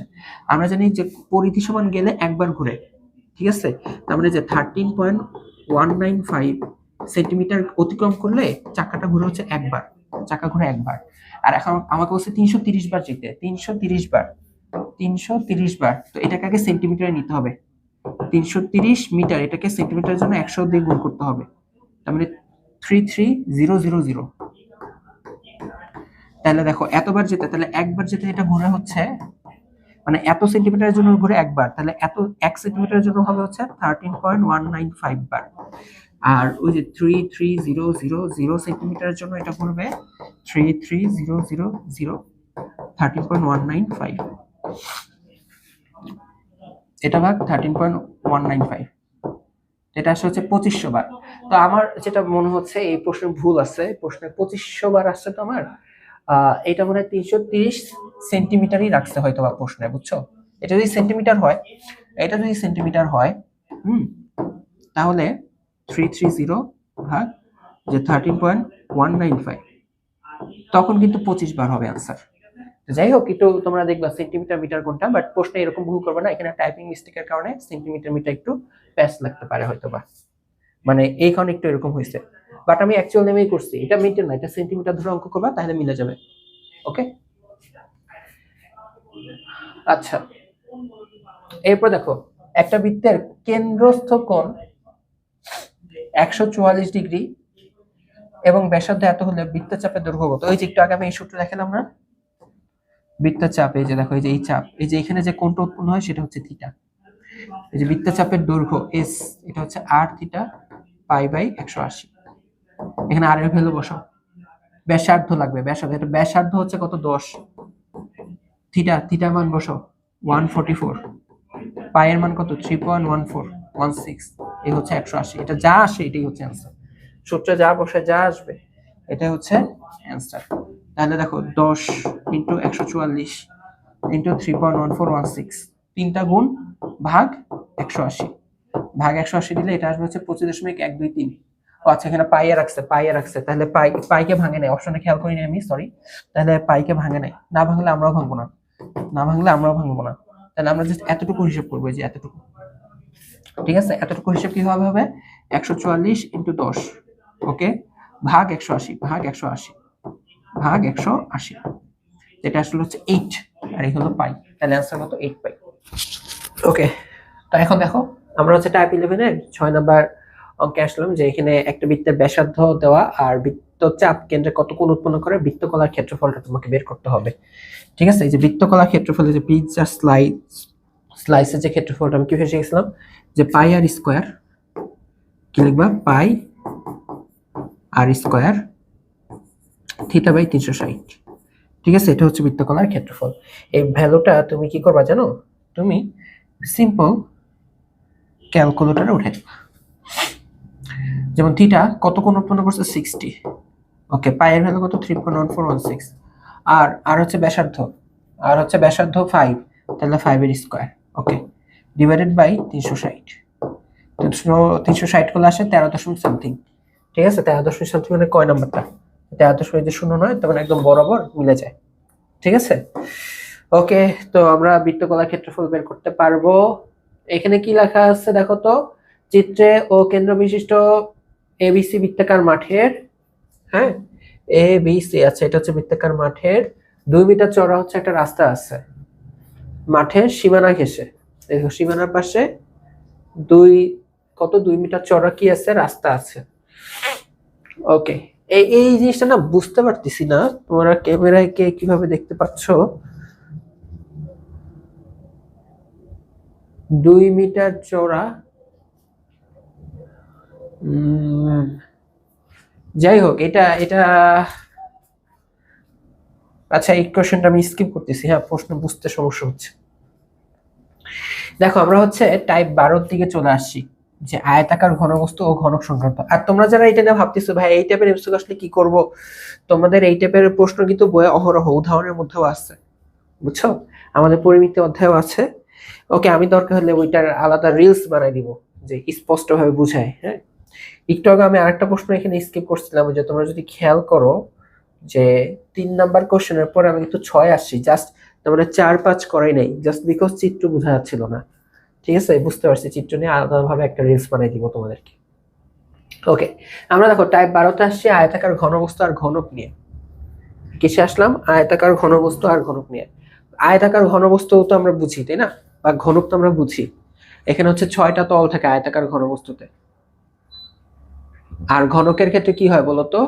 আমরা জানি যে পরিধি সমান গেলে একবার ঘুরে। ঠিক আছে, তার মানে যে 13.195 সেন্টিমিটার অতিক্রম করলে চাকাটা ঘুরে হচ্ছে একবার, চাকা ঘুরে একবার। আর এখন আমাকে বলছে 330 বার যেতে, 330 বার, 330 বার। তো এটাকে আগে সেন্টিমিটারে নিতে হবে। 330 মিটার, এটাকে সেন্টিমিটারের জন্য 100 দিয়ে গুণ করতে হবে। তার মানে 33000। তাহলে দেখো, এতবার যেতে, তাহলে একবার যেতে এটা ঘুরে হচ্ছে, মানে এত সেন্টিমিটারের জন্য ঘুরে একবার, তাহলে এত 1 সেন্টিমিটারের জন্য হবে হচ্ছে 13.195 বার। আর ওই যে 33000 সেন্টিমিটারের জন্য এটা ঘুরবে 33000 13.195, এটা ভাগ 13.195, এটা আসলে হচ্ছে 2500 বার। তো আমার যেটা মনে হচ্ছে এই প্রশ্নে ভুল আছে, প্রশ্নে 2500 বার আসছে তো আমার, এটা মনে হয় 330 সেন্টিমিটারই রাখছে হয়তো বা প্রশ্নে, বুঝছো? এটা যদি সেন্টিমিটার হয়, এটা যদি সেন্টিমিটার হয়, তাহলে 330 ভাগ যে 13.195, তখন কিন্তু 25 বার হবে आंसर। যাই হোক, একটু তোমরা দেখবা সেন্টিমিটার মিটার কোনটা, বাট প্রশ্নে এরকম ভুল করবে না, এখানে টাইপিং মিস্টেকের কারণে সেন্টিমিটার মিটার একটু প্যাচ লাগতে পারে হয়তোবা, মানে এইখানে একটু এরকম হয়েছে। বাট আমি অ্যাকচুয়াল নেমেই করছি, এটা মিটার না, এটা সেন্টিমিটার ধরে অঙ্ক করবা, তাহলে মিলে যাবে। ওকে, আচ্ছা, এরপর দেখো, একটা বৃত্তের কেন্দ্রস্থ কোণ 144 ডিগ্রি এবং ব্যাসার্ধ এত হলে বৃত্তচাপের দৈর্ঘ্য কত? ওই যে একটু আগে আমি এই সূত্র দেখালাম না, বৃত্তচাপ, এই যে দেখো, এই যে এই চাপ, এই যে এখানে যে কোণটা উৎপন্ন হয় সেটা হচ্ছে থিটা। এই যে বৃত্তচাপের দৈর্ঘ্য এস, এটা হচ্ছে আর থিটা পাই বাই 180। এখানে আর এর ভ্যালু বসাও। ব্যাসার্ধ লাগবে, ব্যাসার্ধ, এটা ব্যাসার্ধ হচ্ছে কত? 10। থিটা, থিটার মান বসাও 144, পাই এর মান কত? 3.1416, এই হচ্ছে 180। এটা যা আসে এটাই হচ্ছে অ্যান্সার, সূত্রে যা বসে যা আসবে এটাই হচ্ছে অ্যান্সার। তাহলে দেখো, 10 ইন্টু 144 ইন্টু 3.1416, তিনটা গুণ ভাগ 180, ভাগ 180 দিলে এটা আসবে হচ্ছে 25.123। ও আচ্ছা, এখানে পাইয়ে রাখছে, তাহলে পাইকে ভাঙে নাই, অপশনে খেয়াল করিনি আমি, সরি। তাহলে পাইকে ভাঙে নাই, না ভাঙলে আমরাও ভাঙবো না, তাহলে আমরা জাস্ট এতটুকু হিসাব করবো, যে এতটুকু। ঠিক আছে, এতটুকু হিসাব কিভাবে হবে? 144 ইন্টু 10, ওকে, ভাগ 180, ভাগ 180, যেটা আসলে হচ্ছে 8, আর এই হলো পাই। তাহলে অ্যান্সার কত? 8 পাই। ওকে, তো এখন দেখো আমরা হচ্ছে টাইপ 11 এর 6 নাম্বার অঙ্কে আসলাম, যে এখানে একটা বৃত্তের ব্যাসার্ধ দেওয়া আর বৃত্ত চাপ কেন্দ্রে কত কোণ উৎপন্ন করে বৃত্তকলার ক্ষেত্রফলটা তোমাকে বের করতে হবে। ঠিক আছে, এই যে বৃত্তকলার ক্ষেত্রফল, যে পিৎজা স্লাইসের যে ক্ষেত্রফলটা আমি কি ভেসে গেছিলাম, যে পাই আর স্কয়ার, কি লিখবা? পাই আর স্কয়ার থিটা বাই 360। ঠিক আছে, এটা হচ্ছে বৃত্তকলার ক্ষেত্রফল। এই ভ্যালুটা তুমি কি করবা জানো? তুমি সিম্পল ক্যালকুলেটরে উঠে দিবা। যেমন থিটা কত কোণ উৎপন্ন করছে? 60। ওকে, পাইয়ের ভ্যালু কত? 3.1416। আর হচ্ছে ব্যাসার্ধ, 5, তাহলে 5 এর স্কয়ার, ওকে, ডিভাইডেড বাই 360। 360 করলে আসে 13 সামথিং। ঠিক আছে, 13 সামথিং মানে কয় নাম্বারটা? 13.0 নয়, তখন একদম বরাবর মিলে যায়। ঠিক আছে, ওকে। তো আমরা বৃত্তকলার ক্ষেত্রফল বের করতে পারবো। এখানে কি লেখা আছে দেখো তো? চিত্রে ও কেন্দ্র বিশিষ্ট এবিসি বৃত্তাকার মাঠের, হ্যাঁ, এবিসি, আচ্ছা, এটা হচ্ছে বৃত্তাকার মাঠের 2 মিটার চওড়া হচ্ছে একটা রাস্তা আছে মাঠের সীমানা ঘেঁষে। দেখো সীমানার পাশে 2 মিটার চওড়া কি আছে? রাস্তা আছে। ওকে, এই জিনিসটা না বুঝতে পারতেছি না, তোমরা ক্যামেরায় কে কিভাবে দেখতে পাচ্ছ? 2 মিটার চওড়া, যাই হোক, এটা আচ্ছা, এই কোশ্চেনটা আমি স্কিপ করতেছি। হ্যাঁ, প্রশ্ন বুঝতে সমস্যা হচ্ছে। দেখো আমরা হচ্ছে টাইপ 12 দিকে চলে আসছি, যে আয়তাকার ঘনবস্তু ও ঘনক সংক্রান্ত। আর তোমরা যারা এটা নিয়ে ভাবতেছো ভাই এই টাইপের এমসিকিউ আসলে কি করব, তোমাদের এই টাইপের প্রশ্ন কিন্তু বইয়ে অহরহ উদাহরণের মধ্যেও আছে, বুঝছো? আমাদের পরিমিতি অধ্যায়ও আছে। ওকে, আমি দরকার হলে ওইটার আলাদা রিলস বানাই দিব, যে স্পষ্ট ভাবে বুঝায়। হ্যাঁ, একটু আগে আমি আরেকটা প্রশ্ন এখানে স্কিপ করছিলাম, যে তোমরা যদি খেয়াল করো, যে 3 নাম্বার কোশ্চেনের পর আমি কিন্তু 6 আসছি, জাস্ট তোমরা 4-5 করাই নাই, জাস্ট বিকজ চিত্র বোঝা যাচ্ছিল না। ঠিক আছে, বুঝতে পারছি, চিত্র নিয়ে আলাদাভাবে একটা রিলস বানাই দিব তোমাদেরকে। ওকে, আমরা দেখো টাইপ 12তে আসছি আয়তাকার ঘনবস্তু আর ঘনক নিয়ে। কিসে আসলাম? আয়তাকার ঘনবস্তু আর ঘনক নিয়ে। আয়তাকার ঘনবস্তু তো আমরা বুঝি, তাই না? বা ঘনক তো আমরা বুঝি। এখানে হচ্ছে 6টা তল থাকে আয়তাকার ঘনবস্তুতে। আর ঘনকের ক্ষেত্রে কি হয় বলতো?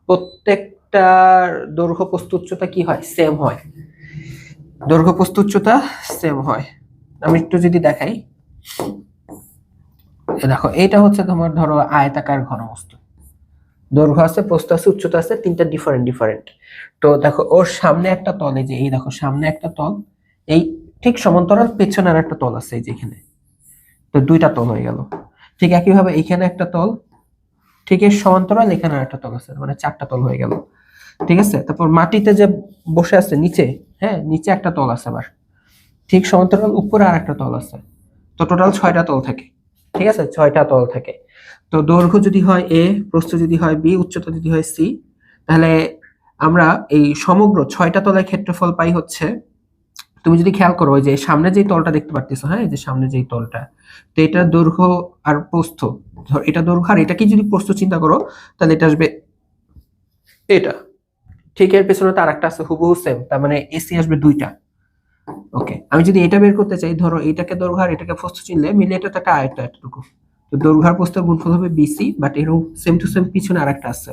প্রত্যেকটার দৈর্ঘ্য প্রস্থ উচ্চতা কি হয়? সেম হয়। দৈর্ঘ্য প্রস্থ উচ্চতা সেম হয়। আমি একটু যদি দেখাই, দেখো এটা হচ্ছে তোমার ধরো আয়তাকার ঘনবস্তু, দৈর্ঘ্য আছে, প্রস্থ আছে, উচ্চতা আছে, তিনটা ডিফারেন্ট। তো দেখো ওর সামনে একটা তল, এই যে এই দেখো সামনে একটা তল, এই ঠিক সমান্তরাল পেছনে আর একটা তল আছে, এই যে এখানে। তো 2টা তল হয়ে গেল। ঠিক একইভাবে এখানে একটা তল, ঠিক এর সমান্তরাল এখানে আর একটা তল আছে, মানে 4টা তল হয়ে গেল। ঠিক আছে, তারপর মাটিতে যে বসে আছে নিচে, হ্যাঁ, নিচে একটা তল আছে, আবার ঠিক সমান্তরাল উপরে আর একটা তল আছে। তো টোটাল 6টা তল থাকে। ঠিক আছে, 6টা তল থাকে। তো দৈর্ঘ্য যদি হয় এ, প্রস্থ যদি হয় বি, উচ্চতা যদি হয় সি, তাহলে আমরা এই সমগ্র 6টা তলের ক্ষেত্রফল পাই হচ্ছে, তুমি যদি খেয়াল করো ওই যে সামনে যেই তলটা দেখতে পারতেছো, হ্যাঁ, এই যে সামনে যেই তলটা, তো এটা দৈর্ঘ্য আর প্রস্থ, ধর এটা দৈর্ঘ্য আর এটাকে যদি প্রস্থ চিন্তা করো, তাহলে এটা আসবে এটা। ঠিক এর পেছনে তো আরেকটা আছে হুবহু সেম, তার মানে এসি আসবে 2টা। ওকে, আমি যদি এটা বের করতে চাই, ধরো এটাকে দৈর্ঘ্য আর এটাকে প্রস্থ চিনলে মিলে এটা তো একটা আয়ত এতটুকু। তো দৈর্ঘ্য আর প্রস্থের গুণফল হবে বিসি, বাট এরকম সেম টু সেম পিছনে আরেকটা আছে,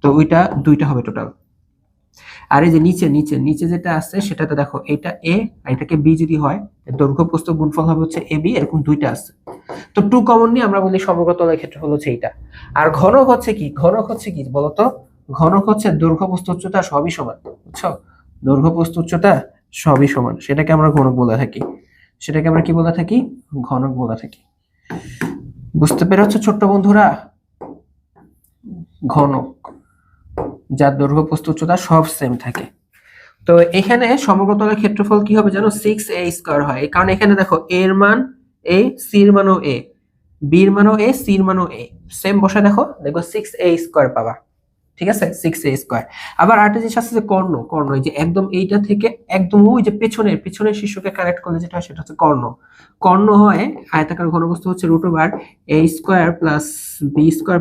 তো ওইটা 2টা হবে টোটাল। আর এই যে নিচে যেটা আছে সেটাতে দেখো এটা এ আর এটাকে বি যদি হয়, দৈর্ঘ্য প্রস্থ গুণফল হবে হচ্ছে এ বি, এরকম 2টা আছে। তো 2 কমন নিয়ে আমরা বলি সমগ্র তলের ক্ষেত্রফল হচ্ছে এইটা। আর ঘনক হচ্ছে কি বলতো? ঘনক হচ্ছে দৈর্ঘ্য প্রস্থ উচ্চতা সবই সমান, বুঝছো? দৈর্ঘ্য প্রস্থ উচ্চতা সবই সমান, সেটাকে আমরা ঘনক বলে থাকি। সেটাকে আমরা কি বলে থাকি? ঘনক বলে থাকি। বুঝতে পেরেছো ছোট্ট বন্ধুরা? ঘনক, যার দৈর্ঘ্য প্রস্থ উচ্চতা সব সেম থাকে। তো এখানে সমগ্র তলের ক্ষেত্রফল কি হবে জানো? 6a² হয়, কারণ এখানে দেখো এর মান এ, সি এর মানও এ, বি এর মানও এ, সি এর মানও এ, সেম বসে দেখো, দেখো 6a² পাবা। ঠিক আছে, 6a²। আবার আরেকটা জিনিস আছে যে কর্ণ, কর্ণ এই যে একদম এইটা থেকে একদম ওই যে পেছনের শীর্ষকে কানেক্ট করলে যেটা হয় সেটা হচ্ছে কর্ণ। কর্ণ হয় আয়তাকার ঘনবস্তু হচ্ছে √a² plus b²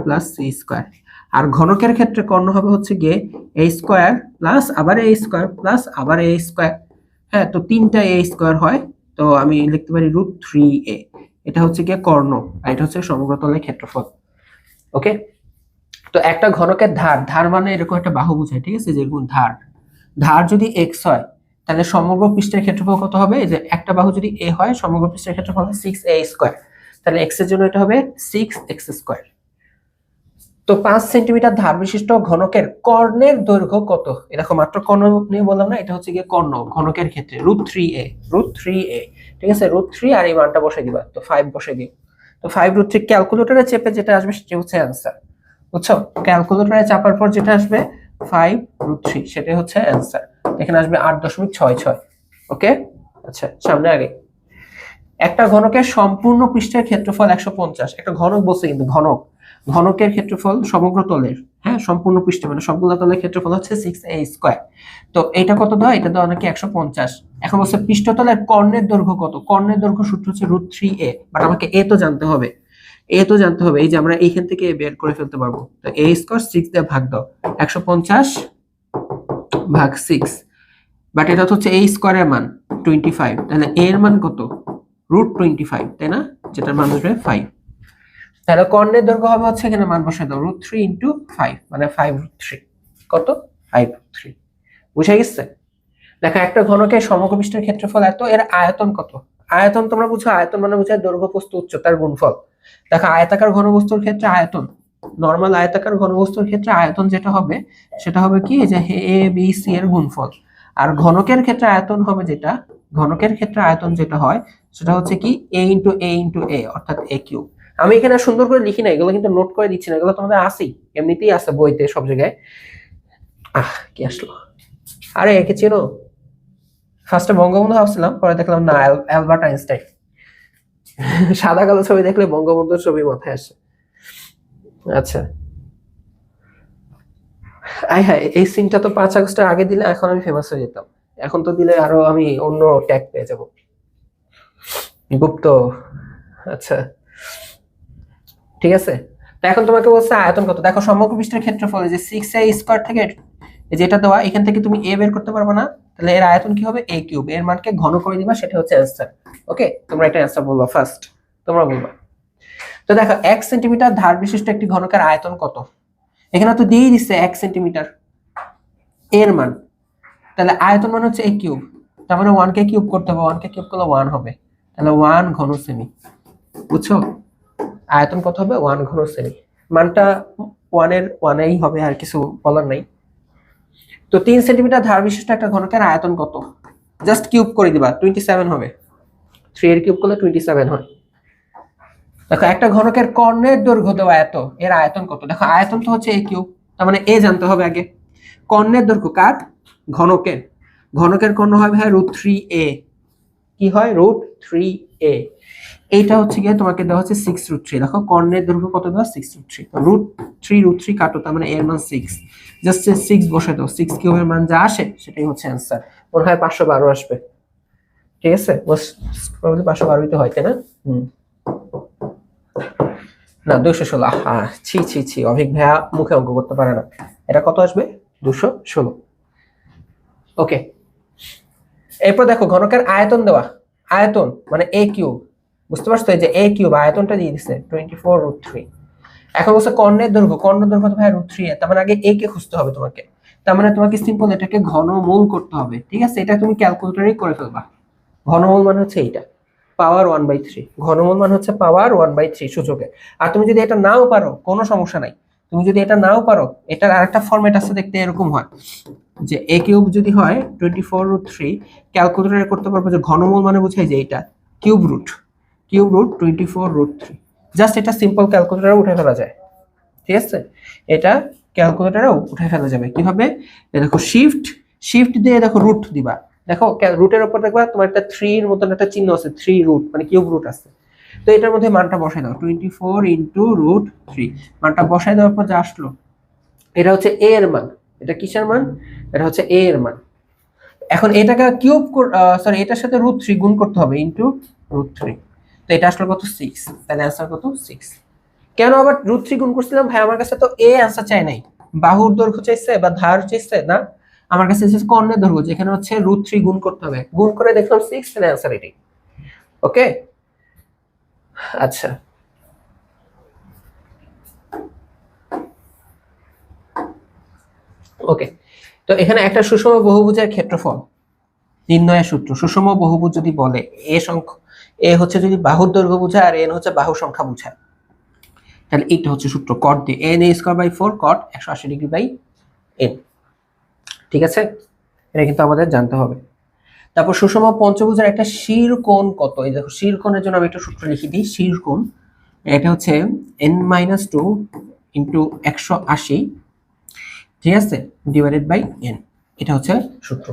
plus c²। আর ঘনকের ক্ষেত্রে কর্ণ হবে হচ্ছে গিয়ে a² প্লাস আবার a² প্লাস আবার a²। হ্যাঁ, তো তিনটা a² হয়, তো আমি লিখতে পারি √3a। এটা হচ্ছে গিয়ে কর্ণ, আর এটা হচ্ছে সমগ্র তলের ক্ষেত্রফল। ওকে, তো একটা ঘনকের ধার, ধার মানে এরকম একটা বাহু বোঝায়, ঠিক আছে, যেরকম ধার, ধার যদি x হয় তাহলে সমগ্র পৃষ্ঠের ক্ষেত্রফল কত হবে? এই যে একটা বাহু যদি a হয়, সমগ্র পৃষ্ঠের ক্ষেত্রফল হবে 6a², তাহলে x এর জন্য এটা হবে 6x²। তো 5 সেন্টিমিটার ধার বিশিষ্ট ঘনকের কর্ণের দৈর্ঘ্য কত? এরকম মাত্র কর্ণ নিয়ে বললাম না, এটা হচ্ছে গিয়ে কর্ণ ঘনকের ক্ষেত্রে √3a, √3a, ঠিক আছে, √3 আর এই মানটা বসাই দিবা, তো 5 বসাই দিও। তো 5√3 ক্যালকুলেটরে চেপে যেটা আসবে সেটা হচ্ছে অ্যান্সার, বুঝছো? ক্যালকুলেটরে চাপার পর যেটা আসবে 5√3 সেটাই হচ্ছে অ্যান্সার। এখানে আসবে 8.66। ওকে, আচ্ছা সামনে আগে। একটা ঘনকের সম্পূর্ণ পৃষ্ঠের ক্ষেত্রফল 150। একটা ঘনক বলছে কিন্তু, ঘনক, ঘনকের ক্ষেত্রফল সমগ্র তলের, হ্যাঁ সম্পূর্ণ পৃষ্ঠে মানে সবগুলো তলের ক্ষেত্রফল হচ্ছে 6a²। তো এটা কত দেওয়া? এটা দেওয়া নাকি 150। এখন বলছে পৃষ্ঠতলের কর্ণের দৈর্ঘ্য কত? কর্ণের দৈর্ঘ্য সূত্র হচ্ছে √3a, বাট আমাকে এ তো জানতে হবে, এ তো জানতে হবে। এই যে আমরা এইখান থেকে বের করে ফেলতে পারবো, তো a² 6 দিয়ে ভাগ দাও, 150 ভাগ 6, বাট এটা হচ্ছে a² এর মান 25, তাহলে a এর মান কত? √25, তাই না, যেটার মান আসবে 5। তাহলে কর্ণের দৈর্ঘ্য হবে হচ্ছে, এখানে মান বসাই দাও, √3 ইন্টু 5 মানে 5√3, কত? 5√3। বুঝা গেছে? দেখো একটা ঘনকের সমগ্র পৃষ্ঠের ক্ষেত্রফল এত, এর আয়তন কত? আয়তন তোমরা বুঝো, আয়তন মানে বুঝায় দৈর্ঘ্য প্রস্থ উচ্চতার গুণফল। দেখো আয়তাকার ঘনবস্তুর ক্ষেত্রে আয়তন, নরমাল আয়তাকার ঘনবস্তুর ক্ষেত্রে আয়তন যেটা হবে সেটা হবে কি, যে এ বি সি এর গুণফল। আর ঘনকের ক্ষেত্রে আয়তন হবে যেটা, ঘনকের ক্ষেত্রে আয়তন যেটা হয় সেটা হচ্ছে কি a into a into a, অর্থাৎ a³। আমি এখানে সুন্দর করে লিখি না, এগুলো কিন্তু নোট করে দিচ্ছি না, এগুলো তোমাদের আসেই, এমনিতেই আছে বইতে সব জায়গায়। কি আসলো? আরে একে চেনো? ফার্স্টে বঙ্গবন্ধু ভাবছিলাম, পরে দেখলাম না, অ্যালবার্ট আইনস্টাইন। সাদা কালো ছবি দেখলে বঙ্গবন্ধুর ছবি মাথায় আসে। আচ্ছা, হ্যাঁ, এই সিনটা তো 5 আগস্টের আগে দিলে এখন আমি ফেমাস হয়ে যেতাম, এখন তো দিলে আরো আমি অন্য ট্যাগ পেয়ে যাব, গুপ্ত। আচ্ছা ঠিক আছে, তো এখন তোমাকে বলছে আয়তন কত। দেখো সমগ্র পৃষ্ঠের ক্ষেত্রফল যে 6a² থেকে যেটা দেওয়া, এখান থেকে তুমি a বের করতে পারবে না, তাহলে এর আয়তন কি হবে? a³। এর মানকে ঘন করে দিবা, সেটা হচ্ছে অ্যান্সার। ওকে, তোমরা একটা অ্যান্সার বলবা ফার্স্ট, তোমরা বলবা। তো দেখো 1 সেন্টিমিটার ধার বিশিষ্ট একটি ঘনকের আয়তন কত? এখানে তো দিয়েই দিচ্ছে 1 সেন্টিমিটার এর মান, তাহলে আয়তন মান হচ্ছে a³, তার মানে 1 কে কিউব করতে হবে, 1 কে কিউব করলে 1 হবে, তাহলে 1 ঘন সেমি। বুঝছো? আয়তন কত হবে? 1 ঘন সেমি। মানটা 1 এর 1 এই হবে, আর কিছু বলার নাই। তো 3 সেন্টিমিটার ধার বিশিষ্ট একটা ঘনকের আয়তন কত? জাস্ট কিউব করে দিবা, 27 হবে। 3 এর কিউব করলে 27 হয়। দেখো একটা ঘনকের কর্ণের দৈর্ঘ্য দেওয়া এত, এর আয়তন কত? দেখো আয়তন তো হচ্ছে a³, তার মানে a জানতে হবে আগে। কর্ণের দৈর্ঘ্য কার? ঘনকের। ঘনকের কর্ণ হয় ভাই √3a। কি হয়? √3a। এইটা হচ্ছে গিয়ে তোমাকে দেওয়া হচ্ছে 6√3। দেখো কর্ণের দৈর্ঘ্য কত দেওয়া? 6√3। √3 কাটো, তার মানে এর মান 6, জাস্ট 6 বসে দাও, 6 কিউবের মান যা আসে সেটাই হচ্ছে অ্যান্সার। মনে হয় 512 আসবে, ঠিক আছে, মোস্ট প্রবাবলি 512 তে হয়, তাই না? না 216। ছি ছি ছি, অভিক ভাইয়া মুখে অঙ্ক করতে পারে না। এটা কত আসবে? 216। ওকে, এরপর দেখো ঘনকের আয়তন দেওয়া, আয়তন মানে a³, বুঝতে পারছো? এই যে a³ আয়তনটা দিয়ে দিচ্ছে 24√3। এখন বলছে কর্ণের দৈর্ঘ্য, কর্ণের দৈর্ঘ্য তো ভাই √3a, তার মানে আগে a কে খুঁজতে হবে তোমাকে, তার মানে তোমাকে সিম্পল এটাকে ঘনমূল করতে হবে, ঠিক আছে? এটা তুমি ক্যালকুলেটরেই করে ফেলবা। ঘনমূল মানে হচ্ছে এইটা, পাওয়ার 1/3। ঘনমূল মানে হচ্ছে পাওয়ার 1/3 সূচকে। আর তুমি যদি এটা নাও পারো কোনো সমস্যা নাই, তুমি যদি এটা নাও পারো, এটার আরেকটা ফরম্যাট আছে, দেখতে এরকম হয় যে a³ যদি হয় 24√3, ক্যালকুলেটরে করতে পারবো যে ঘনমূল মানে বোঝায় যে এটা কিউব রুট 24√3। জাস্ট এটা সিম্পল ক্যালকুলেটরে উঠে ফেলা যায়, ঠিক আছে? এটা ক্যালকুলেটরেও উঠে ফেলা যাবে। কিভাবে? দেখো শিফট দিয়ে দেখো রুট দিবা, দেখো রুটের উপর দেখবা তোমার একটা 3 এর মতন একটা চিহ্ন আছে, 3 রুট মানে কিউব রুট আছে। তো এটার মধ্যে মানটা বসাই দাও, 24 ইন্টু √3। মানটা বসাই দেওয়ার পর যা আসলো, এটা হচ্ছে a এর মান। এটা কিসের মান? এটা হচ্ছে a এর মান। এখন এটাকে কিউব, সরি, এটার সাথে √3 গুণ করতে হবে, ইন্টু √3। তো এটা আসলে কত? 6। তাহলে অ্যান্সার কত? 6। কেন আবার √3 গুণ করছিলাম? ভাই আমার কাছে তো এ অ্যান্সার চাই নাই, বাহুর দৈর্ঘ্য চাইছে বা ধার চাইছে না, আমার কাছে চাইছে কর্ণের দৈর্ঘ্য, যেখানে হচ্ছে √3 গুণ করতে হবে। গুণ করে দেখলাম 6, তাহলে অ্যান্সার এটাই। ওকে, আচ্ছা। ওকে, তো এখানে একটা সুষম বহুভুজের ক্ষেত্রফল নির্ণয়ের সূত্র। সুষম বহুভুজ যদি বলে, এ সংখ্যা, এ হচ্ছে যদি বাহুর দৈর্ঘ্য বোঝায় আর এন হচ্ছে বাহু সংখ্যা বোঝায়, তাহলে এইটা হচ্ছে সূত্র, কট দিয়ে n² / 4 cot 180 degree by n। ঠিক আছে, এটা কিন্তু আমাদের জানতে হবে। তারপর সুষম পঞ্চভুজের একটা শিরকোণ কত? এই দেখো, শিরকোণের জন্য আমি একটা সূত্র লিখে দিই। শিরকোণ এটা হচ্ছে n-2 ইন্টু 180, ঠিক আছে, ডিভাইডেড বাই n। এটা হচ্ছে সূত্র।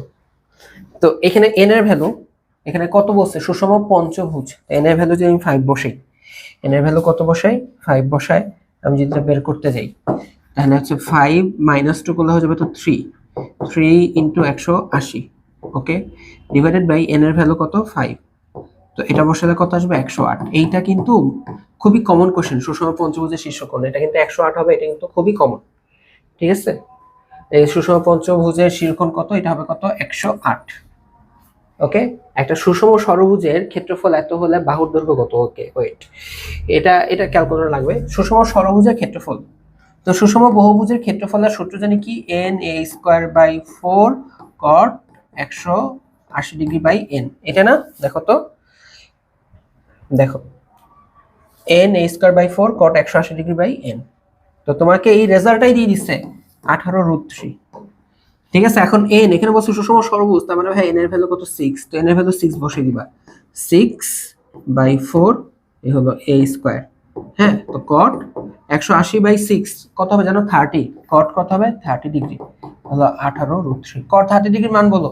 তো এখানে n এর ভ্যালু, এখানে কত বলছে? সুষম পঞ্চভুজ, n এর ভ্যালু যদি আমি 5 বসাই, n এর ভ্যালু কত বসাই? 5 বসাই। আমি যদি এটা বের করতে যাই, তাহলে হচ্ছে 5 - 2 করলে হয়ে যাবে তো 3 into 180, okay, divided by n এর ভ্যালু কত? 5। তো এটা বসালে কত আসবে? 108। এইটা কিন্তু খুবই কমন কোশ্চেন, সুষম পঞ্চভুজের শীর্ষকোণ, এটা কিন্তু 108 হবে, এটা কিন্তু খুবই কমন। ঠিক আছে, এই সুষম পঞ্চভুজের শিরকোণ কত? এটা হবে কত? 108। ওকে, একটা সুষম ষড়ভুজের ক্ষেত্রফল এত হলে বাহুর দৈর্ঘ্য কত? ওকে, ওয়েট, এটা ক্যালকুলেটর লাগবে। সুষম ষড়ভুজের ক্ষেত্রফল, তো সুষম বহুভুজের ক্ষেত্রফলের সূত্র জানি কি? na² / 4 cot 180 degree by n। এটা না? দেখো তো, দেখো, na² / 4 cot 180 degree by n। তো তোমাকে এই রেজাল্টটাই দিয়ে দিচ্ছে 18√3। ঠিক আছে, এখন n এখানে বলছে সুষম ষড়ভুজ, তার মানে ভাই n এর ভ্যালু কত? 6। তো n এর ভ্যালু 6 বসিয়ে দিবা, 6/4 এই হলো a²। হ্যাঁ, তো cot 180/6 কত হবে জানো? 30। cot কত হবে? 30 ডিগ্রি, হলো 18√3। cot 30 ডিগ্রির মান বলো।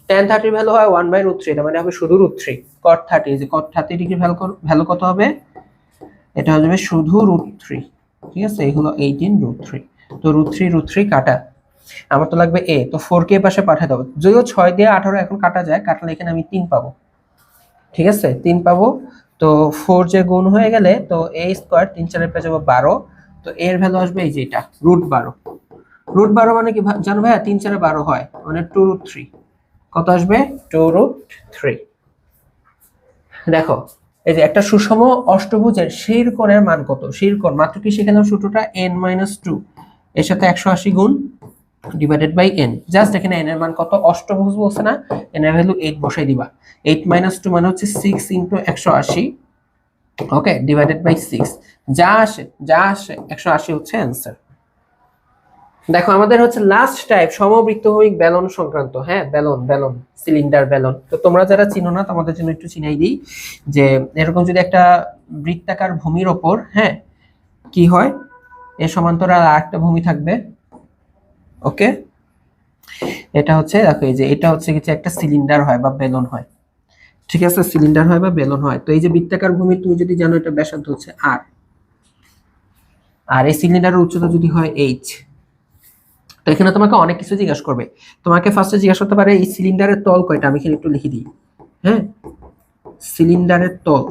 tan 30 ভ্যালু হয় 1/√3, এটা মানে হবে শুধু √3। cot 30, এই যে cot 30 ডিগ্রি ভ্যালু কত হবে? এটা হবে শুধু √3। ঠিক আছে, এই হলো 18√3। তো √3 কাটা, আমার তো লাগবে a, তো 4 কে পাশে পাঠিয়ে দাও। যদিও 6 দিয়ে 18 এখন কাটা যায়, কাটলে এখানে আমি 3 পাবো। ঠিক আছে, 3 পাবো। তো 4 যে গুণ হয়ে গেলে তো a² 3 4 পেয়ে যাবো 12। তো এর ভ্যালু আসবে এই যে এটা, √12। √12 মানে কি জানো ভাইয়া? 3 4 12 হয়, মানে 2√3। কত আসবে? 2√3। দেখো, এই যে একটা সুষম অষ্টভুজের শিরকোণের মান কত? শিরকোণ মাত্র কি শিখলাম সূত্রটা, n-2 এর সাথে 180 গুণ ডিভাইডেড বাই n। জাস্ট এখানে n এর মান কত? অষ্টভুজ বলছে না, n এর ভ্যালু 8 বসাই দিবা। 8 - 2 মানে হচ্ছে 6 ইন্টু 180, ওকে, ডিভাইডেড বাই 6। যা আসে 180 হচ্ছে অ্যান্সার। দেখো, আমাদের হচ্ছে লাস্ট টাইপ সমবৃত্তহীন বেলন সংক্রান্ত। হ্যাঁ, বেলন, সিলিন্ডার, বেলন। তো তোমরা যারা চিনো না, তোমাদের জন্য একটু চিনাই দিই যে এরকম যদি একটা বৃত্তাকার ভূমির ওপর, হ্যাঁ, কি হয়, এর সমান্তরাল আরেকটা ভূমি থাকবে। ওকে, এটা হচ্ছে, দেখো, এই যে এটা হচ্ছে কিছু একটা সিলিন্ডার হয় বা বেলন হয়। ঠিক আছে, সিলিন্ডার হয় বা বেলন হয়। তো এই যে বৃত্তাকার ভূমি, তুমি যদি জানো এটা ব্যাসার্ধ হচ্ছে r, আর এই সিলিন্ডারের উচ্চতা যদি হয় h। তো এখানে তোমাকে অনেক কিছু জিজ্ঞাসা করবে। তোমাকে ফার্স্টে জিজ্ঞাসা করতে পারে এই সিলিন্ডারের তল কয়টা। আমি এখানে একটু লিখে দিই। হ্যাঁ, সিলিন্ডারের তল,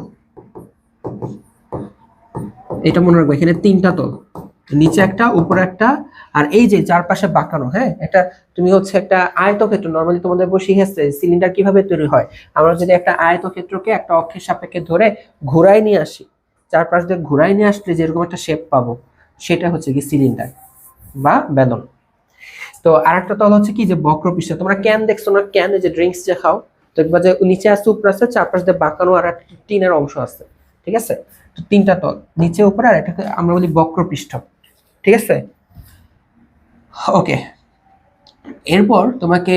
এটা মনে রাখবে, এখানে 3টা তল, নিচে একটা, উপরে একটা, আর এই যে চারপাশে বাঁকানো। হ্যাঁ, এটা তুমি হচ্ছে একটা আয়তক্ষেত্র, নরমালি তোমাদের বসে শিখেছে সিলিন্ডার কিভাবে তৈরি হয়। আমরা যদি একটা আয়তক্ষেত্রকে একটা অক্ষের সাপেক্ষে ধরে ঘুরাই নিয়ে আসি, চারপাশ দিয়ে ঘুরাই নিয়ে আসলে যেরকম একটা শেপ পাবো, সেটা হচ্ছে কি সিলিন্ডার বা বেলন। তো আরেকটা তল হচ্ছে কি, যে বক্রপৃষ্ঠ। তোমরা ক্যান দেখছো না? ক্যান, যে ড্রিঙ্কস যে খাও, দেখবা যে নিচে আছে, উপরে আছে, চারপাশ দিয়ে বাঁকানো, আর একটা টিনের অংশ আছে। ঠিক আছে, তো 3টা তল, নিচে, উপরে, আর এটাকে আমরা বলি বক্রপৃষ্ঠ। ঠিক আছে, ওকে। এরপর তোমাকে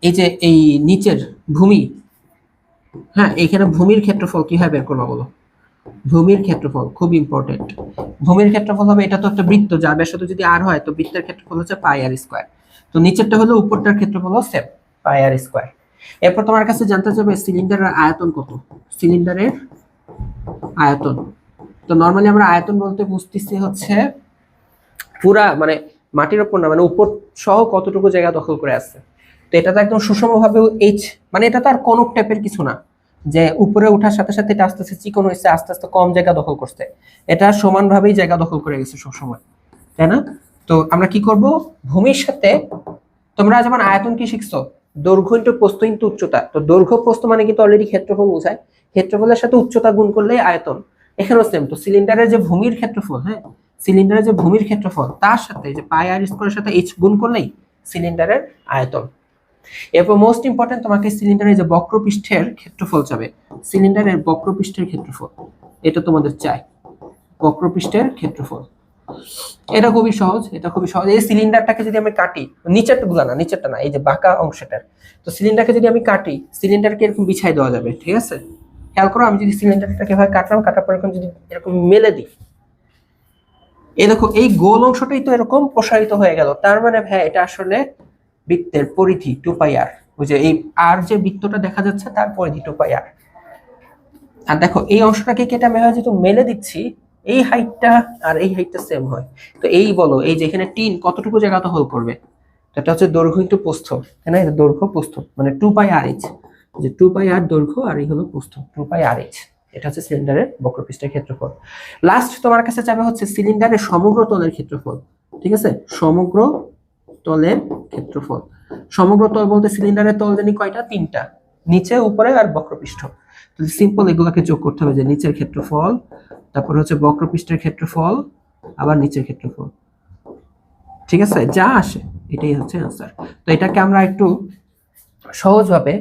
এই যে এই নিচের ভূমি, হ্যাঁ, এইখানে ভূমির ক্ষেত্রফল কি হয় বের করবা বলো। ভূমির ক্ষেত্রফল খুব ইম্পর্টেন্ট। ভূমির ক্ষেত্রফল হবে, এটা তো একটা বৃত্ত, যার ব্যাসার্ধ যদি r হয়, তো বৃত্তের ক্ষেত্রফল হচ্ছে πr²। তো নিচেরটা হলো, উপরটার ক্ষেত্রফল হচ্ছে πr²। এরপর তোমার কাছে জানতে চাইবে সিলিন্ডারের আয়তন কত। সিলিন্ডারের আয়তন। তো নর্মালি আমরা আয়তন বলতে বুঝতেছি হচ্ছে পুরা মানে মাটির উপর না, মানে উপর সহ কতটুকু জায়গা দখল করে আছে। তো এটা তো একদম সুষমভাবে এইচ, মানে এটা তো আর কোন টাইপের কিছু না যে উপরে ওঠার সাথে সাথে এটা আস্তে আস্তে চিকন হয়েছে, আস্তে আস্তে কম জায়গা দখল করছে। এটা সমানভাবেই জায়গা দখল করে গেছে সবসময়, তাই না? তো আমরা কি করব, ভূমির সাথে, তোমরা যেমন আয়তন কি শিখছো, দৈর্ঘ্য ইন্টু প্রস্থ ইন্টু উচ্চতা। তো দৈর্ঘ্য প্রস্থ মানে কিন্তু অলরেডি ক্ষেত্রফল বোঝায়, ক্ষেত্রফলের সাথে উচ্চতা গুণ করলেই আয়তন। এখানেও সেম। তো সিলিন্ডারের যে ভূমির ক্ষেত্রফল, হ্যাঁ, সিলিন্ডারের যে ভূমির ক্ষেত্রফল তার সাথে যে পাই আর স্কয়ারের সাথে এইচ গুণ করলেই সিলিন্ডারের আয়তন। এরপর মোস্ট ইম্পর্টেন্ট, তোমাকে সিলিন্ডারের যে বক্রপৃষ্ঠের ক্ষেত্রফল চাবে, সিলিন্ডারের বক্রপৃষ্ঠের ক্ষেত্রফল, এটা তোমাদের চাই, বক্রপৃষ্ঠের ক্ষেত্রফল। এটা খুবই সহজ, এটা খুবই সহজ। এই সিলিন্ডারটাকে যদি আমি কাটি, নিচেরটা গুলা না, নিচেরটা না, এই যে বাঁকা অংশটার, তো সিলিন্ডারকে যদি আমি কাটি, সিলিন্ডারকে এরকম বিছাই দেওয়া যাবে, ঠিক আছে? খেয়াল করো, আমি যদি সিলিন্ডারটাকে এভাবে কাটলাম, কাটার পর এখন যদি এরকম মেলে দিই, এই দেখো এই গোল অংশটাই তো এরকম প্রসারিত হয়ে গেল। তার মানে ভাই এটা আসলে বৃত্তের পরিধি 2πr। ওই যে এই আর যে বৃত্তটা দেখা যাচ্ছে তার পরিধি 2πr। আর দেখো এই অংশটাকে কেটে আমি যেহেতু মেলে দিচ্ছি, এই হাইটটা আর এই হাইটটা সেম হয়। তো এই বলো, এই যে এখানে টিন কতটুকু জায়গা দখল করবে, এটা হচ্ছে দৈর্ঘ্য ইন্টু প্রস্থ, তাই না? এটা দৈর্ঘ্য প্রস্থ মানে 2πr/h, যে 2πr দৈর্ঘ্য আর এই হলো প্রস্থ 2πr/h। এটা হচ্ছে সিলিন্ডারের বক্রপৃষ্ঠের ক্ষেত্রফল। লাস্ট তোমার কাছে যাবে হচ্ছে সিলিন্ডারের সমগ্র তলের ক্ষেত্রফল, ঠিক আছে? সমগ্র তলের ক্ষেত্রফল। সমগ্র তল বলতে সিলিন্ডারের তল জানি কয়টা, তিনটা, নিচে উপরে আর বক্রপৃষ্ঠ। তো সিম্পল এগুলোকে যোগ করতে হবে, যে নিচের ক্ষেত্রফল, তারপর হচ্ছে বক্রপৃষ্ঠের ক্ষেত্রফল, আবার নিচের ক্ষেত্রফল, ঠিক আছে? যা আসে এটাই হচ্ছে आंसर। তো এটাকে আমরা একটু সহজভাবে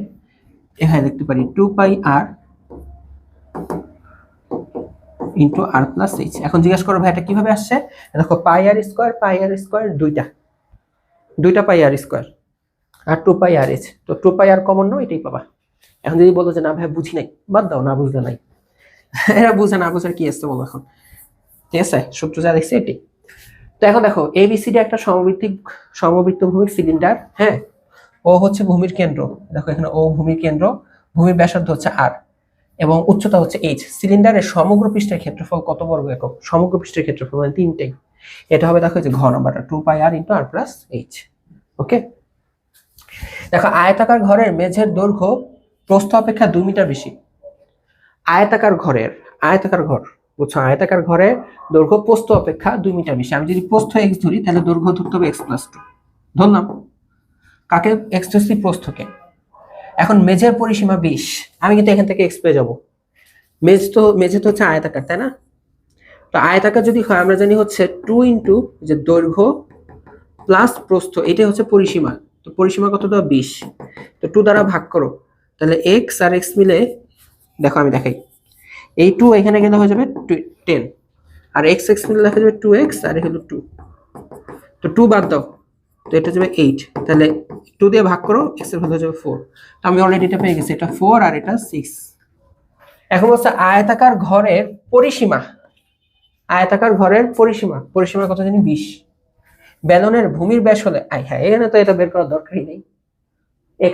এখানে লিখতে পারি 2πr into r plus h। এখন জিজ্ঞাসা করো ভাই এটা কিভাবে আসছে? দেখো পাই আর স্কয়ার দুইটা পাই আর স্কয়ার আর 2πr/h, তো 2πr কমন নাও, এটাই পাবা। এখন যদি বলো যে না ভাই বুঝি নাই, বাদ দাও, না বুঝলে নাই। এরা বুঝে না বুঝার কি আসছে বলো এখন, ঠিক আছে? সূত্র যা দেখছি এটি। তো এখন দেখো এবিসিডি একটা সমবৃত্ত ভূমির সিলিন্ডার, হ্যাঁ, ও হচ্ছে ভূমির কেন্দ্র। দেখো এখানে ও ভূমির কেন্দ্র, ভূমির ব্যাসার্ধ হচ্ছে আর এবং উচ্চতা হচ্ছে এইচ। সিলিন্ডারের সমগ্র পৃষ্ঠের ক্ষেত্রফল কত বর্গ একক? সমগ্র পৃষ্ঠের ক্ষেত্রফল মানে তিনটেই। এটা হবে দেখো যে ঘ নাম্বারটা 2πr into r plus h। ওকে, দেখো আয়তাকার ঘরের মেঝের দৈর্ঘ্য প্রস্থ অপেক্ষা 2 মিটার বেশি। আয়তাকার ঘর বুঝছো, আয়তাকার ঘরের দৈর্ঘ্য প্রস্থ অপেক্ষা 2 মিটার বেশি। আমি যদি প্রস্থ x ধরি তাহলে দৈর্ঘ্য ধরতে হবে x+2, ধরলাম। কাকে? x ধরছি, প্রস্থকে। এখন মেঝের পরিসীমা 20, আমি কিন্তু এখান থেকে x পেয়ে যাবো। মেঝে তো হচ্ছে আয়তাকার, তাই না? তো আয়তাকার যদি হয় আমরা জানি হচ্ছে 2 ইন্টু যে দৈর্ঘ্য প্লাস প্রস্থ, এটাই হচ্ছে পরিসীমা। তো পরিসীমা কত দেওয়া? 20। তো 2 দ্বারা ভাগ করো, তাহলে x আর x মিলে, দেখো আমি দেখাই, এই 2 এখানে গেলে হয়ে যাবে 10, আর x মিলে লেখা যাবে 2x আর হলো 2। তো 2 বাদ দাও, তো এটা যাবে 8, তাহলে 2 দিয়ে ভাগ করো, x এর ভ্যালু যাবে 4। তো আমি অলরেডি এটা পেয়ে গেছি, এটা 4 আর এটা 6। এখন হচ্ছে আয়তাকার ঘরের পরিসীমা, পরিসীমা কত জানি? 20। বেলনের ভূমির ব্যাস হলে, হ্যাঁ এখানে তো এটা বের করার দরকারই নেই,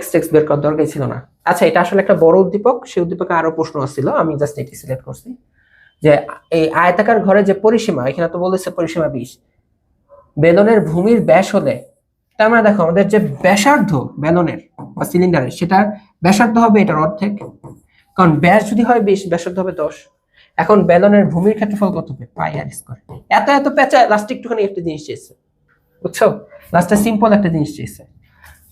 x বের করার দরকারই ছিল না। আচ্ছা, এটা আসলে একটা বড় উদ্দীপক, সেই উদ্দীপকে আরো প্রশ্ন আসছিল, আমি জাস্ট এটি সিলেক্ট করছি। যে এই আয়তাকার ঘরের যে পরিসীমা, এখানে তো বলেছে পরিসীমা 20, বেলনের ভূমির ব্যাস হলে, তার মানে দেখো আমাদের যে ব্যাসার্ধ বেলনের বা সিলিন্ডারের, সেটার ব্যাসার্ধ হবে এটার অর্ধেক, কারণ ব্যাস যদি হয় 20, ব্যাসার্ধ হবে 10। এখন বেলনের ভূমির ক্ষেত্রফল কত হবে? পাই আর স্কয়ার। এত পেঁচা, লাস্টে একটুখানি একটা জিনিস চেয়েছে, বুঝছো? লাস্টে সিম্পল একটা জিনিস চেয়েছে।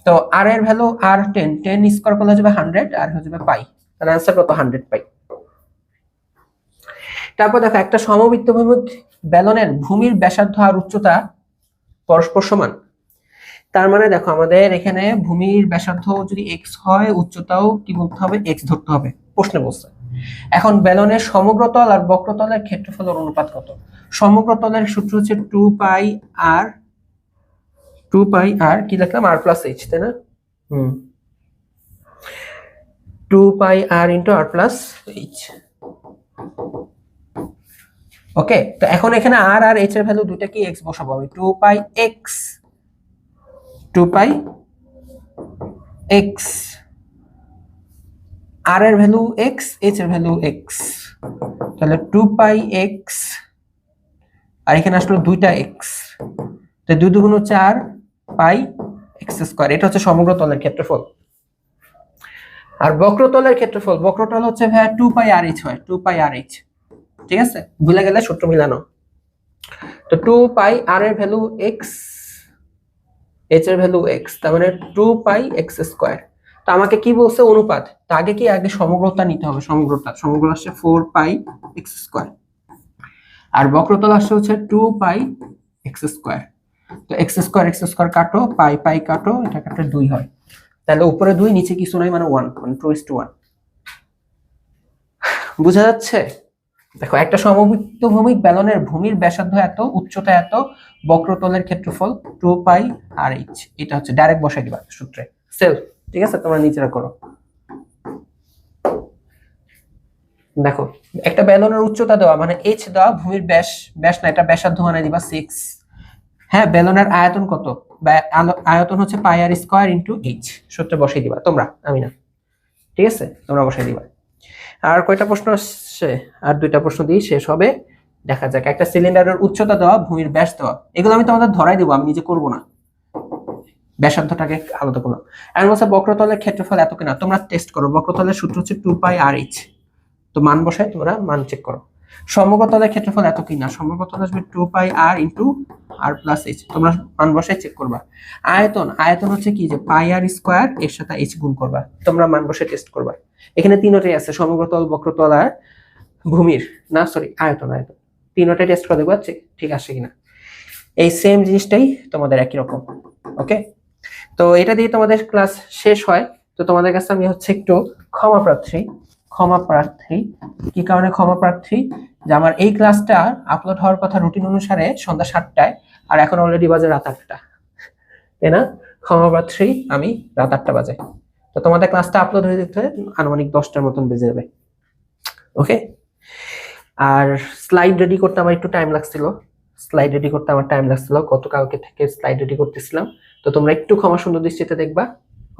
তো আর এর ভ্যালু আর 10 স্কয়ার করলে হয়ে যাবে 100 আর হয়ে যাবে পাই, তার आंसर কত? 100 পাই। তারপর দেখো একটা সমবৃত্ত ভূমির বেলনের ভূমির ব্যাসার্ধ আর উচ্চতা পরস্পর সমান। তার মানে দেখো আমাদের এখানে ভূমির ব্যাসার্ধ যদি x হয়, উচ্চতাও কি বলতে হবে? x ধরতে হবে, প্রশ্নে বলছে। এখন বেলনের সমগ্র তল আর বক্রতলের ক্ষেত্রফলের অনুপাত কত? সমগ্র তলের সূত্র হচ্ছে 2πr কি লিখলাম? r প্লাস h, তাই না? 2πr into r plus h। ওকে, তো এখন এখানে r আর h এর ভ্যালু দুইটা কি x বসাবো আমি, 2πx, r এর ভ্যালু x, h এর ভ্যালু x। তাহলে 2 পাই এক্স, আর এখানে আসলো দুইটা এক্স, তো 2 দুগুণ 4 পাই এক্স স্কয়ার। এটা হচ্ছে সমগ্র তলের ক্ষেত্রফল। আর বক্রতলের ক্ষেত্রফল, বক্রতল হচ্ছে ভাইয়া 2 পাই আর এইচ হয়, 2 পাই আর এইচ। ঠিক আছে, ভুলে গেলে সূত্র মিলানো। তো 2 পাই আর এর ভ্যালু এক্স, এইচ এর ভ্যালু এক্স, তার মানে 2 পাই এক্স স্কয়ার। তো আমাকে কি বলছে অনুপাত, তো আগে কি, আগে সমগ্রতা নিতে হবে, সমগ্রতা, সমগ্র আসছে 4 পাই এক্স স্কয়ার, আর বক্রতল আসছে হচ্ছে 2 পাই এক্স স্কয়ার। তো এক্স স্কয়ার কাটো, পাই পাই কাটো, এটা কাটলে 2 হয়, তাহলে উপরে 2 নিচে কিছু নাই, মানে 1, মানে 2:1। বোঝা যাচ্ছে? দেখো, একটা সমবৃত্ত ভূমিক বেলনের ভূমির ব্যাসার্ধ এত, উচ্চতা এত, বক্রতলের ক্ষেত্রফল 2 পাই আর এইচ। এটা হচ্ছে ডাইরেক্ট বসাই দিবা সূত্রে, সেলফ। ঠিক আছে, তোমরা নিচেরা করো। দেখো, একটা বেলনের উচ্চতা দেওয়া মানে এইচ দেওয়া, ভূমির ব্যাস, ব্যাস না, এটা ব্যাসার্ধ মানে দিবা 6। হ্যাঁ, বেলনের আয়তন কত, আয়তন হচ্ছে পাই আর স্কয়ার ইনটু এইচ। সূত্রে বসাই দিবা তোমরা, আমি না। ঠিক আছে, তোমরা বসাই দিবা। আর কয়টা প্রশ্ন আসছে? আর 2টা প্রশ্ন দিয়ে শেষ হবে। দেখা যাক। একটা সিলিন্ডারের উচ্চতা দেওয়া, ভূমির ব্যাস দেওয়া, এগুলো আমি তোমাদের ধরাই দেবো, আমি নিজে করব না, ব্যাসার্ধটাকে আলাদা করলাম। আর বলছে বক্রতলের ক্ষেত্রফল এত কিনা, তোমরা টেস্ট করো। বক্রতলের সূত্র হচ্ছে 2 পাই আর এইচ, তো মান বসায় তোমরা মান চেক করো। সমগ্রতলের ক্ষেত্রফল এত কিনা, সমগ্রতল আসবে 2 পাই আর ইনটু আর প্লাস এইচ, তোমরা মান বসায় চেক করবা। আয়তন, আয়তন হচ্ছে কি, যে পাই আর স্কয়ার এর সাথে এইচ গুণ করবা, তোমরা মান বসায় টেস্ট করবা। এখানে তিনটাই আছে, সমগ্রতল, বক্রতল আর ভূমির, না সরি আয়তন, আয়তন, তিনটাই টেস্ট করে দেখবা ঠিক আসে কিনা। এই সেম জিনিসটাই তোমাদের একই রকম। ওকে, তো এটা দিয়ে তোমাদের ক্লাস শেষ হয়। তো তোমাদের কাছে আমি হচ্ছে একটু ক্ষমা প্রার্থী, ক্ষমা প্রার্থী। কি কারণে ক্ষমা প্রার্থী? যে আমার এই ক্লাসটা আপলোড হওয়ার কথা রুটিন অনুসারে সন্ধ্যা 7টায়, আর এখন অলরেডি বাজে রাত 8টা, তাই না? ক্ষমা প্রার্থী আমি, রাত 8টা বাজে। তো তোমাদের ক্লাসটা আপলোড হয়ে যেতে আনুমানিক 10টার মতন বেজে যাবে। ওকে, আর স্লাইড রেডি করতে আমার একটু টাইম লাগছিল, গতকালকে থেকে স্লাইড রেডি করতেছিলাম। তো তোমরা একটু ক্ষমা সুন্দর দৃষ্টিতে দেখবা।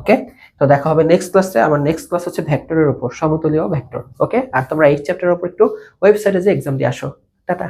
ওকে, তো দেখা হবে নেক্সট ক্লাসে। আমার নেক্সট ক্লাস হচ্ছে ভেক্টরের উপর, সমতলীয় ভেক্টর। ওকে, আর তোমরা এই চ্যাপ্টারের উপর একটু ওয়েবসাইটে যে এক্সাম দিয়ে আসো। টাটা।